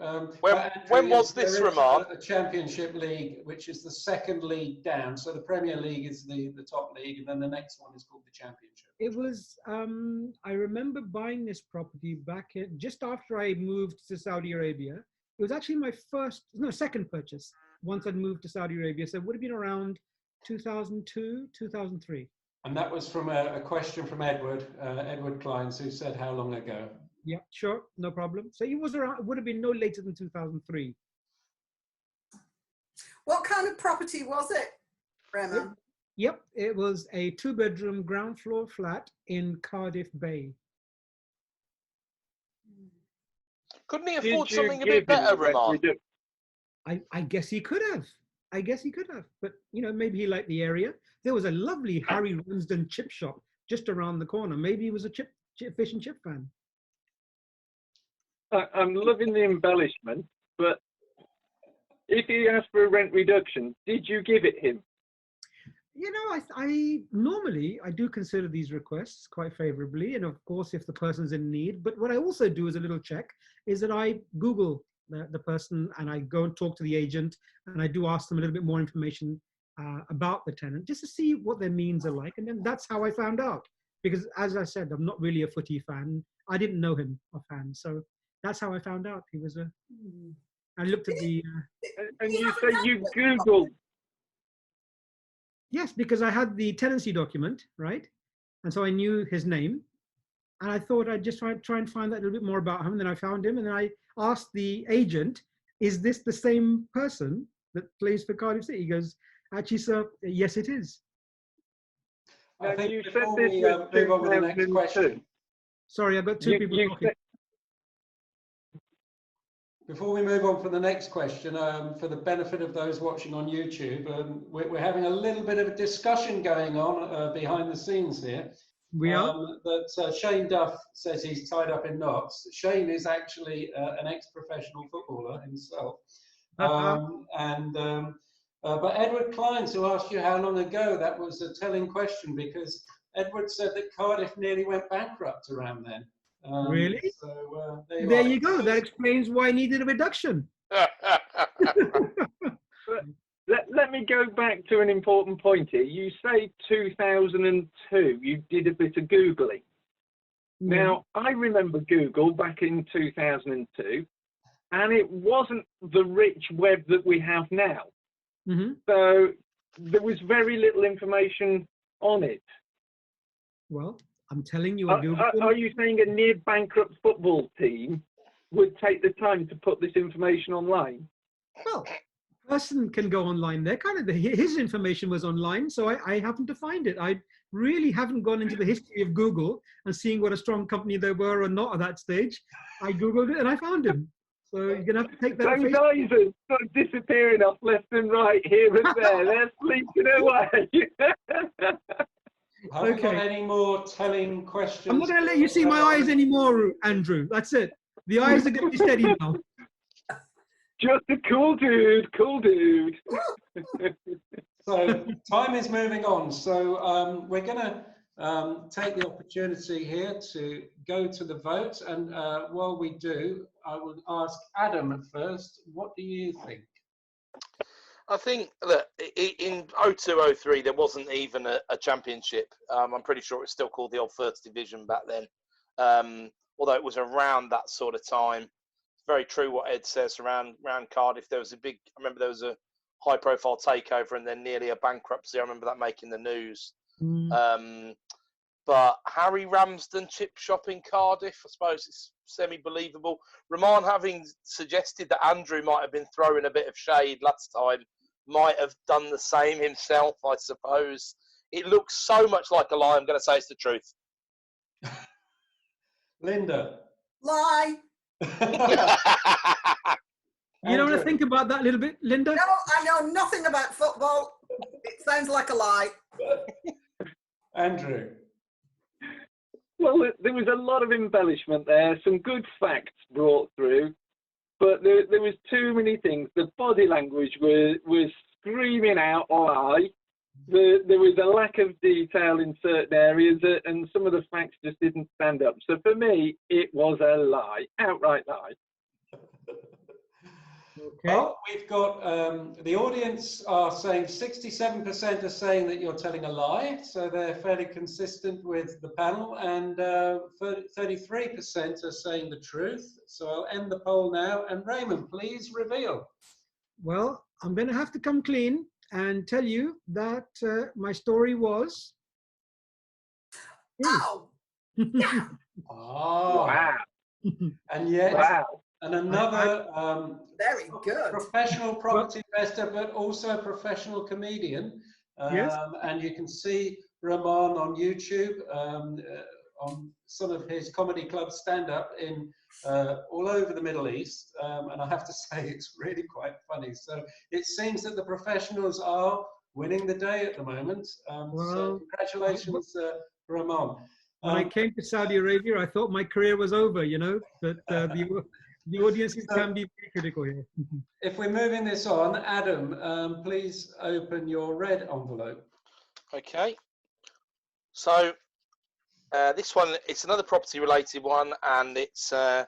When was this, Ramon? The Championship League, which is the second league down. So the Premier League is the top league, and then the next one is called the Championship. It was, I remember buying this property back just after I moved to Saudi Arabia. It was actually my second purchase once I'd moved to Saudi Arabia. So it would have been around 2002, 2003. And that was from a question from Edward Kleins, who said, how long ago? Yeah, sure, no problem. So it was around, it would have been no later than 2003. What kind of property was it, Rema? Yep, it was a 2-bedroom ground floor flat in Cardiff Bay. Couldn't he afford something a bit better, Ramon? I guess he could have. But, maybe he liked the area. There was a lovely Harry Ramsden chip shop just around the corner. Maybe he was a fish and chip fan. I'm loving the embellishment, but if he asked for a rent reduction, did you give it him? I normally do consider these requests quite favorably, and of course if the person's in need. But what I also do as a little check is that I Google the person, and I go and talk to the agent, and I do ask them a little bit more information about the tenant, just to see what their means are like. And then that's how I found out, because as I said, I'm not really a footy fan. I didn't know him offhand, so that's how I found out he was a I looked at the. And you say you Googled. Yes, because I had the tenancy document, right? And so I knew his name. And I thought I'd just try and find out a little bit more about him. And then I found him, and then I asked the agent, "Is this the same person that plays for Cardiff City?" He goes, "Actually, sir, yes, it is." I think you said before this we was move on with the next 2002. question, Sorry, I've got two people talking. before we move on for the next question, for the benefit of those watching on YouTube, we're having a little bit of a discussion going on behind the scenes here. We are. That Shane Duff says he's tied up in knots. Shane is actually an ex-professional footballer himself. But Edward Clines, who asked you how long ago, that was a telling question, because Edward said that Cardiff nearly went backrupt around then. Really? So There you go. That explains why I needed a reduction. Let me go back to an important point here. You say 2002. You did a bit of Googling. Now, I remember Google back in 2002, and it wasn't the rich web that we have now. So there was very little information on it. Well, I'm telling you, are you saying a near bankrupt football team would take the time to put this information online? Well, a person can go online there. His information was online, so I happened to find it. I really haven't gone into the history of Google and seeing what a strong company they were or not at that stage. I Googled it and I found him. So you're going to have to take that. Those eyes are sort of disappearing off left and right, here and there. They're sleeping away. I haven't got any more telling questions. I'm not going to let you see my eyes anymore, Andrew. That's it. The eyes are going to be steady now. Just a cool dude, cool dude. So time is moving on. So we're going to take the opportunity here to go to the vote. And while we do, I will ask Adam first. What do you think? I think that in 02-03 there wasn't even a championship. I'm pretty sure it was still called the old First Division back then. Although it was around that sort of time. It's very true what Ed says around Cardiff. There was I remember there was a high profile takeover and then nearly a bankruptcy. I remember that making the news. But Harry Ramsden chip shop in Cardiff, I suppose it's semi-believable. Rahman, having suggested that Andrew might have been throwing a bit of shade last time, might have done the same himself, I suppose. It looks so much like a lie, I'm going to say it's the truth. Linda. Lie. You don't want to think about that a little bit, Linda? No, I know nothing about football. It sounds like a lie. Andrew. Well, there was a lot of embellishment there, some good facts brought through, but there was too many things. The body language was screaming out lie. There was a lack of detail in certain areas, and some of the facts just didn't stand up. So for me, it was a lie, outright lie. Okay. Well, we've got the audience are saying 67% are saying that you're telling a lie, so they're fairly consistent with the panel, and 33% are saying the truth. So I'll end the poll now, and Raymond, please reveal. Well, I'm going to have to come clean and tell you that my story was. Oh, yeah. Oh, wow. And yet, Wow. and another Very good. professional property investor, but also a professional comedian. Yes. And you can see Rahman on YouTube on some of his comedy club stand-up in all over the Middle East. And I have to say, it's really quite funny. So it seems that the professionals are winning the day at the moment. So congratulations, Rahman. When I came to Saudi Arabia, I thought my career was over, but the audiences can be very critical here. If we're moving this on, Adam, please open your red envelope. Okay. So this one, it's another property related one, and it's I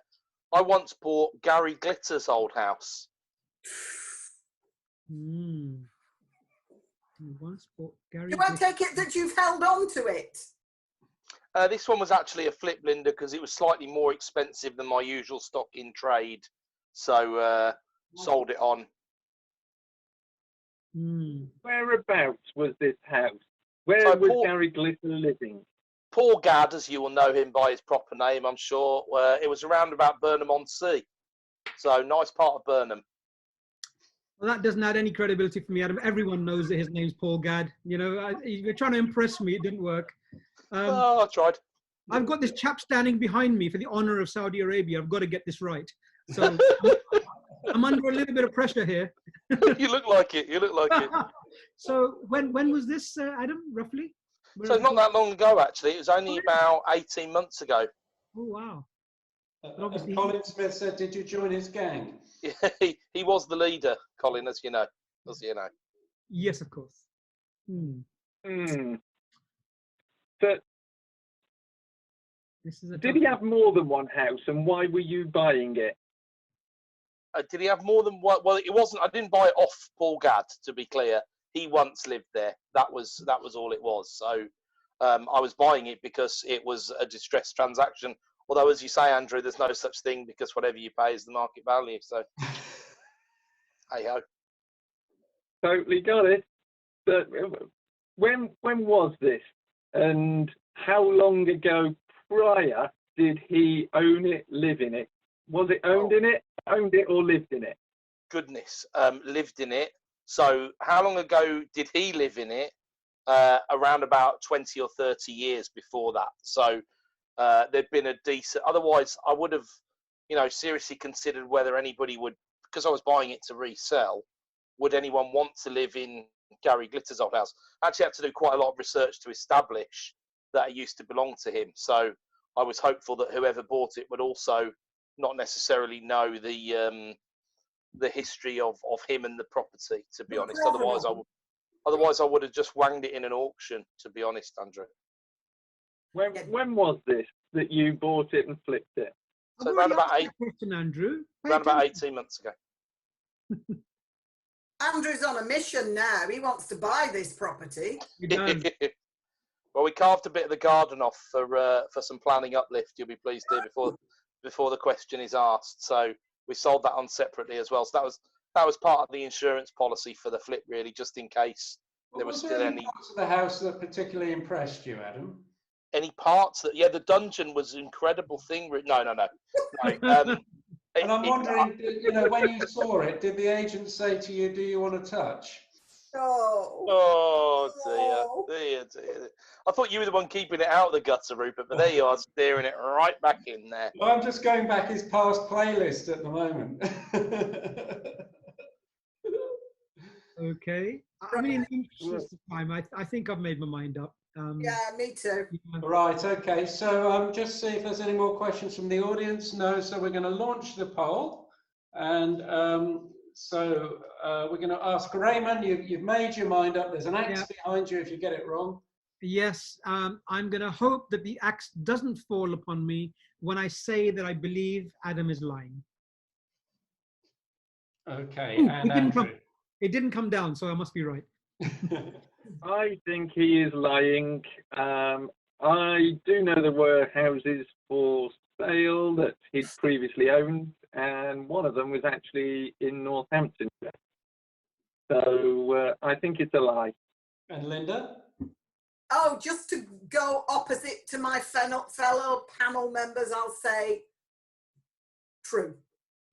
once bought Gary Glitter's old house. You once bought Gary. You won't take it that you've held on to it. This one was actually a flip, Linda, because it was slightly more expensive than my usual stock in trade. So sold it on. Whereabouts was this house? Where So was Gary Glitter living? Paul Gadd, as you will know him by his proper name, I'm sure. It was around about Burnham-on-Sea. So nice part of Burnham. Well, that doesn't add any credibility for me, Adam. Everyone knows that his name's Paul Gadd. You know, you're trying to impress me. It didn't work. I tried. I've got this chap standing behind me for the honor of Saudi Arabia. I've got to get this right. So I'm under a little bit of pressure here. You look like it. You look like it. So when was this, Adam, roughly? So not that long ago, actually. It was only about 18 months ago. Oh, wow. And Colin Smith said, did you join his gang? Yeah, he was the leader, Colin, as you know. Yes, of course. So, this is did he have more than one house, and why were you buying it? Did he have more than one? Well, it wasn't. I didn't buy it off Paul Gadd, to be clear. He once lived there. That was all it was. So I was buying it because it was a distressed transaction. Although, as you say, Andrew, there's no such thing because whatever you pay is the market value. So, hey ho. Totally got it. But when was this, and how long ago prior did he own it, live in it? Was it owned it, or lived in it? Goodness, lived in it. So, how long ago did he live in it? Around about 20 or 30 years before that. So. There'd been a decent. Otherwise, I would have, seriously considered whether anybody would, because I was buying it to resell. Would anyone want to live in Gary Glitter's old house? I actually had to do quite a lot of research to establish that it used to belong to him. So I was hopeful that whoever bought it would also not necessarily know the history of him and the property. To be honest, otherwise I would have just wanged it in an auction. To be honest, Andrew. When was this that you bought it and flipped it? So around about 18 months ago. Andrew's on a mission now. He wants to buy this property. Well, we carved a bit of the garden off for some planning uplift. You'll be pleased to hear before the question is asked. So we sold that on separately as well. So that was part of the insurance policy for the flip, really, just in case there was still any parts of the house that particularly impressed you, Adam? Any parts that, the dungeon was an incredible thing. No. And I'm wondering, when you saw it, did the agent say to you, do you want to touch? Oh dear. I thought you were the one keeping it out of the gutter, Rupert, but there you are, steering it right back in there. Well, I'm just going back his past playlist at the moment. Okay. I mean, in the interest of time, I think I've made my mind up. Yeah, me too. Right, okay. So just see if there's any more questions from the audience. No, so we're going to launch the poll. And so we're going to ask Raymond, you've made your mind up. There's an axe behind you if you get it wrong. Yes, I'm going to hope that the axe doesn't fall upon me when I say that I believe Adam is lying. Okay, Ooh, and it didn't come down, so I must be right. I think he is lying. I do know there were houses for sale that he'd previously owned, and one of them was actually in Northampton. So I think it's a lie. And Linda? Oh, just to go opposite to my fellow panel members, I'll say true.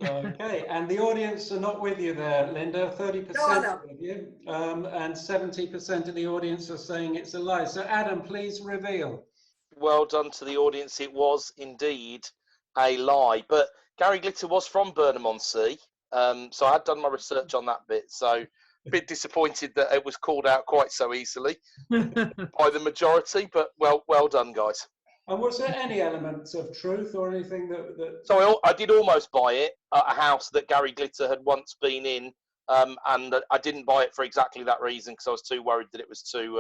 Okay, and the audience are not with you there, Linda. 30% with you, and 70% of the audience are saying it's a lie. So, Adam, please reveal. Well done to the audience. It was indeed a lie. But Gary Glitter was from Burnham-on-Sea, so I had done my research on that bit. So, a bit disappointed that it was called out quite so easily by the majority. But well done, guys. And was there any element of truth or anything that... So I did almost buy it, a house that Gary Glitter had once been in, and I didn't buy it for exactly that reason because I was too worried that it was too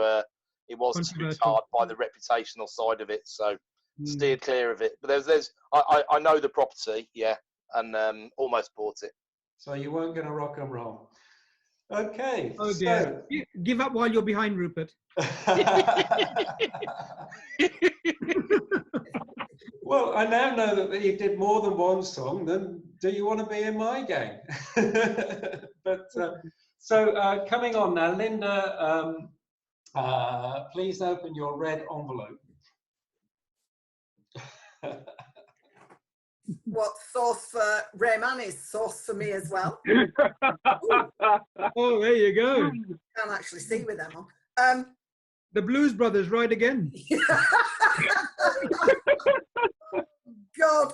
hard by the reputational side of it. So steered clear of it. But I know the property, and almost bought it. So you weren't going to rock and roll. Okay. Oh dear. So... Give up while you're behind, Rupert. Well, I now know that you did more than one song. Then, do you want to be in my gang? But so coming on now, Linda. Please open your red envelope. What sauce for Rehman is sauce for me as well. Oh, there you go. Can't actually see with them on. The Blues Brothers ride again. God.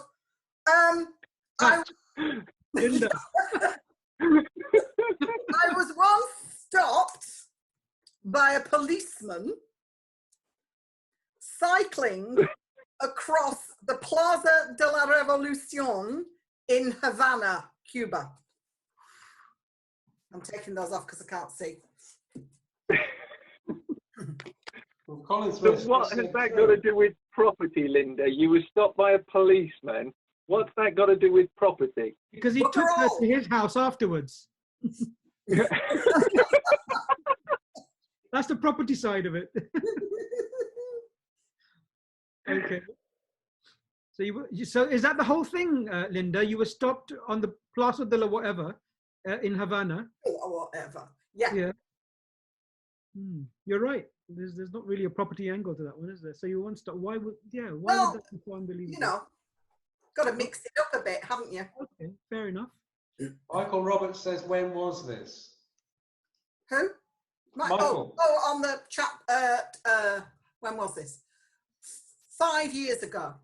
Linda. I was once stopped by a policeman cycling across the Plaza de la Revolucion in Havana, Cuba. I'm taking those off because I can't see. Well, So what has that got to do with property, Linda? You were stopped by a policeman. What's that got to do with property? Because he took her to his house afterwards. That's the property side of it. Okay. So is that the whole thing, Linda? You were stopped on the Plaza de la whatever in Havana. Or whatever. Yeah. Yeah. You're right. There's not really a property angle to that one, is there? So you once stopped. Why would that be so unbelievable? You know, got to mix it up a bit, haven't you? Okay, fair enough. Michael Roberts says, when was this? Who? Michael. Oh, on the chat. When was this? 5 years ago.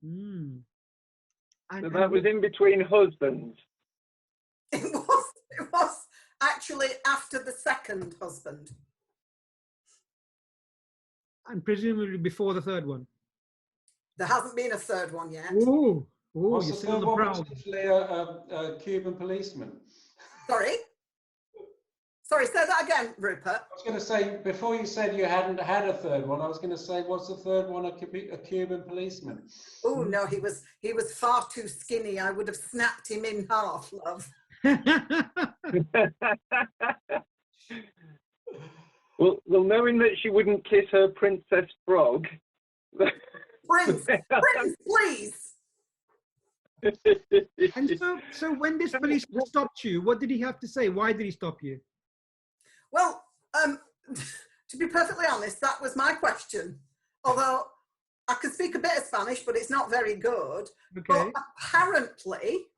So that was in between husbands. It was actually after the second husband. And presumably before the third one. There hasn't been a third one yet. Ooh, you're the still on the one prowl. potentially a Cuban policeman? Sorry, say that again, Rupert. I was going to say, before you said you hadn't had a third one, I was going to say, was the third one a Cuban policeman? Oh no, he was far too skinny. I would have snapped him in half, love. Well, knowing that she wouldn't kiss her princess frog. Prince, please. And so when this policeman stopped you, what did he have to say? Why did he stop you? Well, to be perfectly honest, that was my question. Although I can speak a bit of Spanish, but it's not very good. Okay. But apparently,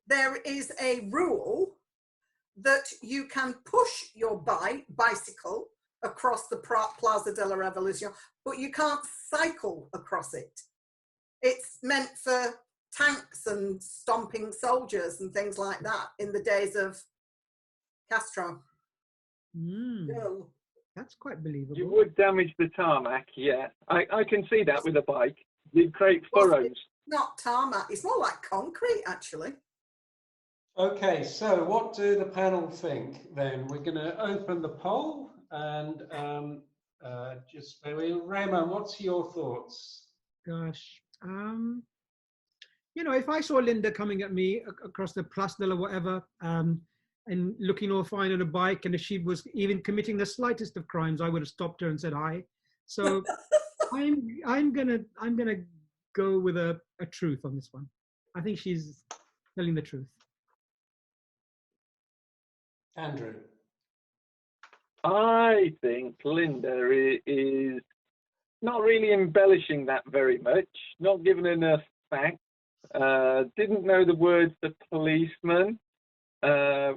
there is a rule that you can push your bicycle across the Plaza de la Revolucion, but you can't cycle across it. It's meant for tanks and stomping soldiers and things like that in the days of Castro. No. That's quite believable. You would damage the tarmac, yeah. I can see that with a bike. You'd create furrows. It's not tarmac, it's more like concrete, actually. Okay, so what do the panel think then? We're going to open the poll and just Raymond, what's your thoughts? Gosh, you know, if I saw Linda coming at me across the Place de la whatever, and looking all fine on a bike, and if she was even committing the slightest of crimes, I would have stopped her and said hi. So I'm gonna go with a truth on this one. I think she's telling the truth. Andrew. I think Linda is not really embellishing that very much, not giving enough facts, didn't know the words the policeman,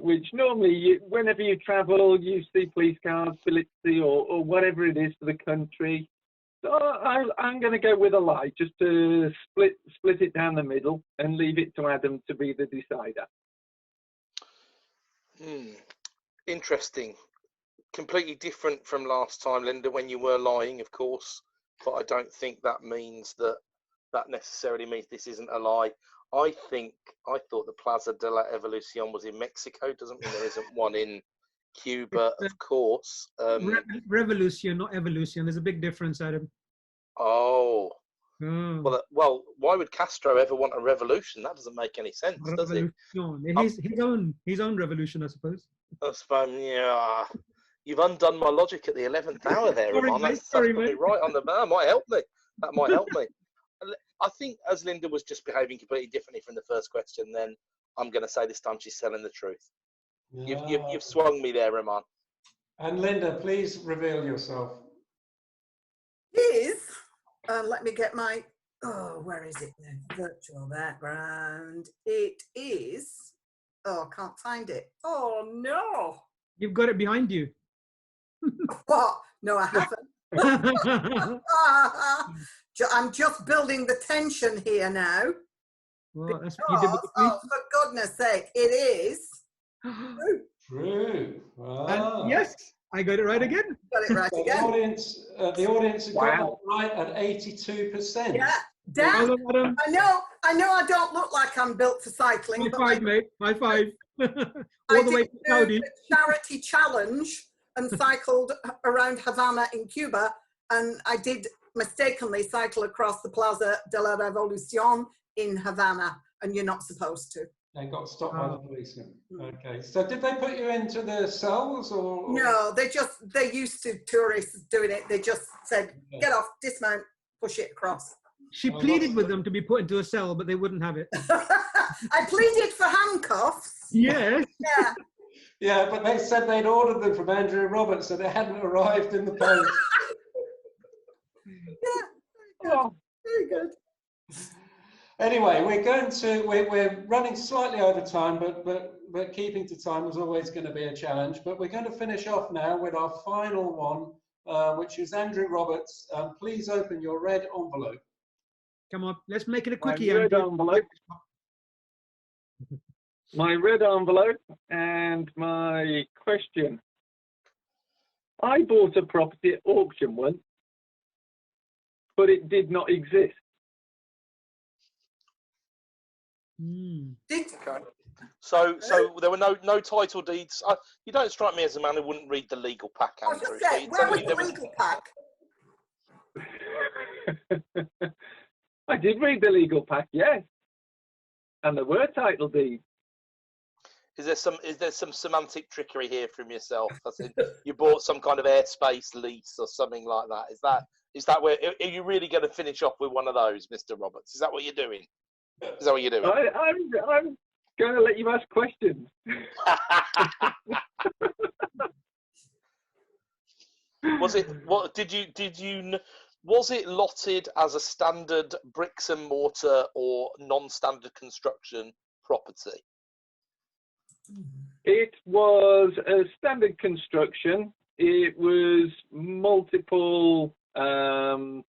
which normally whenever you travel, you see police cars, Filipsi or whatever it is for the country. So I'm going to go with a lie, just to split it down the middle and leave it to Adam to be the decider. Interesting. Completely different from last time, Linda, when you were lying, of course. But I don't think that means that necessarily means this isn't a lie. I thought the Plaza de la Evolucion was in Mexico. Doesn't mean there isn't one in Cuba, of course. Revolution, not evolution. There's a big difference, Adam. Oh. Well, why would Castro ever want a revolution? That doesn't make any sense, does it? His own revolution, I suppose. Yeah. You've undone my logic at the 11th hour there, Ramon. That's probably right on the. That might help me. I think as Linda was just behaving completely differently from the first question, then I'm going to say this time she's telling the truth. You've swung me there, Rahman. And Linda, please reveal yourself. Is, let me get my, where is it now? Virtual background. It is, I can't find it. Oh no. You've got it behind you. What? No, I haven't. I'm just building the tension here now. Well, that's Because, what you did with the police. for goodness sake, it is true. True. Wow. And yes, I got it right again. Got it right So again. the audience has got Wow. that right at 82%. Yeah. Dan, Well done, Adam. I know I don't look like I'm built for cycling, High but five, mate. High five. I All the way did to do Saudi. the charity challenge and cycled around Havana in Cuba, and I did mistakenly cycle across the Plaza de la Revolucion in Havana, and you're not supposed to. They got stopped by the policeman. Okay. So did they put you into the cells or? No, they used to tourists doing it. They just said, get off, dismount, push it across. She pleaded with them to be put into a cell, but they wouldn't have it. I pleaded for handcuffs. Yes. Yeah. Yeah, but they said they'd ordered them from Andrew Roberts, so they hadn't arrived in the post. Yeah. Very good. Anyway, we're running slightly over time, but keeping to time was always going to be a challenge. But we're going to finish off now with our final one, which is Andrew Roberts. Please open your red envelope. Come on, let's make it a My quickie. red Andrew. envelope. My red envelope and my question. I bought a property at auction once, but it did not exist. Did, Okay. So there were no title deeds. You don't strike me as a man who wouldn't read the legal pack, I was Andrew. just So saying, you where tell was me the there was- legal pack? I did read the legal pack, yes. And there were title deeds. Is there some semantic trickery here from yourself? As in, you bought some kind of airspace lease or something like that. Is that where? Are you really going to finish off with one of those, Mr. Roberts? Is that what you're doing? Is that what you're doing? I'm going to let you ask questions. Was it? What did you? Was it lotted as a standard bricks and mortar or non-standard construction property? It was a standard construction. It was multiple items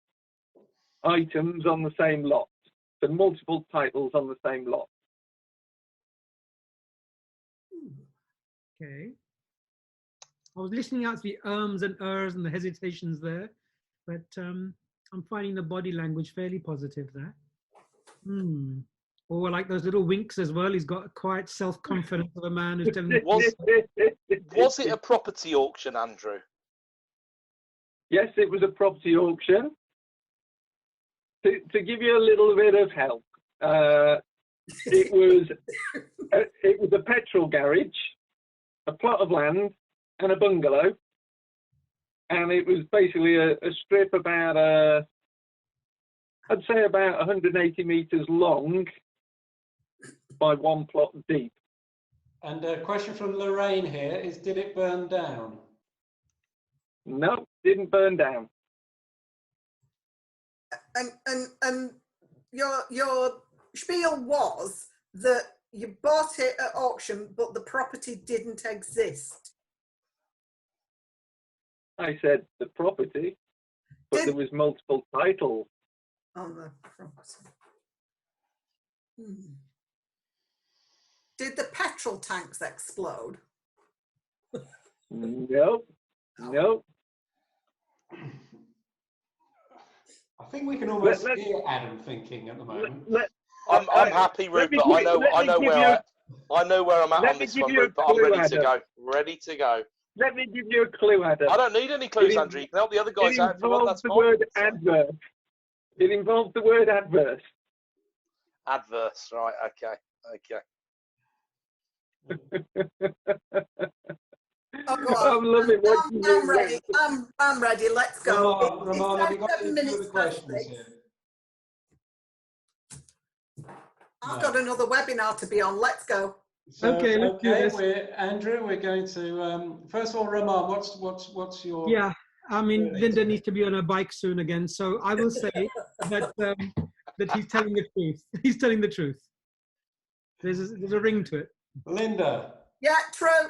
on the same lot. So multiple titles on the same lot. Okay. I was listening out to the ums and ers and the hesitations there, but I'm finding the body language fairly positive there. Or like those little winks as well. He's got a quiet self-confidence of a man who's telling me. Was it a property auction, Andrew? Yes, it was a property auction. To give you a little bit of help, it was a petrol garage, a plot of land, and a bungalow, and it was basically a strip about I'd say about 180 meters long by one plot deep. And a question from Lorraine here is: did it burn down? No, didn't burn down. And your spiel was that you bought it at auction, but the property didn't exist. I said the property, but there was multiple titles. On the property. Did the petrol tanks explode? Nope. Nope. I think we can almost hear Adam thinking at the moment. I'm happy, Rupert. I know where I'm at on this one, Rupert. I'm ready to go. Ready to go. Let me give you a clue, Adam. I don't need any clues, Andrew. You can help the other guys out if you want. That's the fine. word adverse. It involves the word adverse. Adverse, right? Okay. Oh, go on. I'm loving what you I'm ready. I'm ready. Let's go. Ramon, have you got 7 any minutes further past questions 6. here? I've got another webinar to be on. Let's go. So, Okay, let's do this. Andrew, we're going to, first of all, Rahman, what's your... Yeah, I mean, Linda needs to be on a bike soon again. So I will say that that he's telling the truth. He's telling the truth. There's a ring to it. Linda. Yeah, true.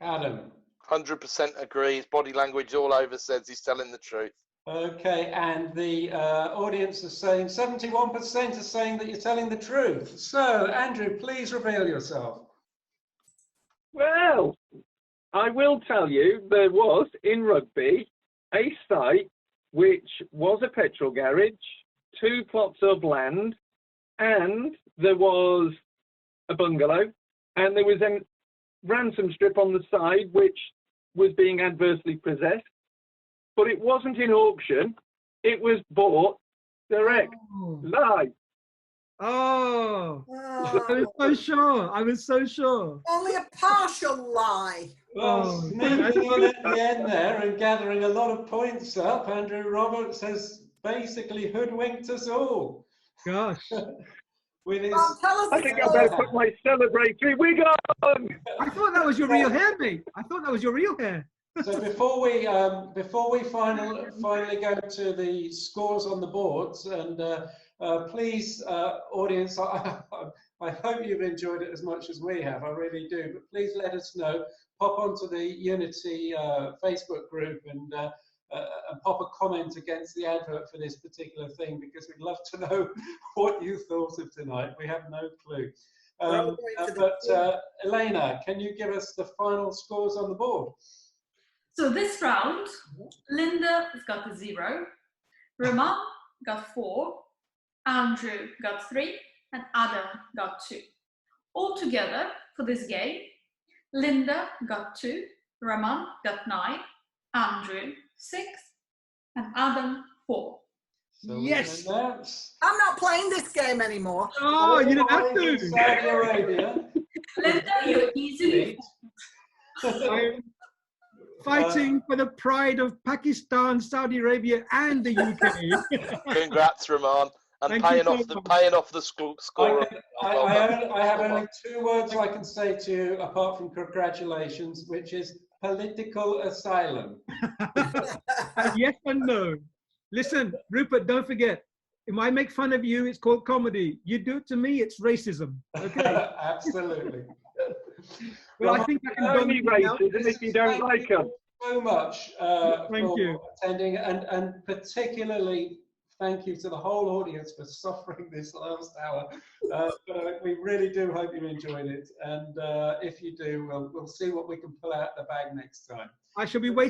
Adam. 100% agree. His body language all over says he's telling the truth. Okay, and the audience is saying 71% are saying that you're telling the truth. So, Andrew, please reveal yourself. Well, I will tell you, there was in Rugby a site which was a petrol garage, 2 plots of land, and there was a bungalow, and there was a ransom strip on the side which was being adversely possessed. But it wasn't in auction, it was bought direct, live. Oh, Oh, I was so sure. I was so sure. only a partial lie. Well, sneaking in at the end there and gathering a lot of points up, Andrew Roberts has basically hoodwinked us all. Gosh. With his... Tell us I think I better put my celebratory wig on. I thought that was your real hair, mate. I thought that was your real hair. So before we finally go to the scores on the boards, and please, audience, I hope you've enjoyed it as much as we have. I really do. But please let us know. Pop onto the Unity Facebook group and pop a comment against the advert for this particular thing, because we'd love to know what you thought of tonight. We have no clue. Elena, can you give us the final scores on the board? So this round, Linda has got a 0, Rahman got 4, Andrew got 3, and Adam got 2. Altogether for this game, Linda got 2, Rahman got 9, Andrew 6, and Adam 4. So yes! I'm not playing this game anymore. Oh, you didn't have to! Saudi Arabia. Linda, you're easily... I'm fighting for the pride of Pakistan, Saudi Arabia, and the UK. Congrats, Rahman, and paying off the score. I have only 2 words I can say to you apart from congratulations, which is political asylum. Yes and no. Listen, Rupert, don't forget. If I make fun of you, it's called comedy. You do it to me, it's racism. Okay. Absolutely. Well, I think I can only racism if you don't like them. So much Thank you. attending, and particularly thank you to the whole audience for suffering this last hour. We really do hope you enjoyed it, and if you do, we'll see what we can pull out the bag next time. I shall be waiting.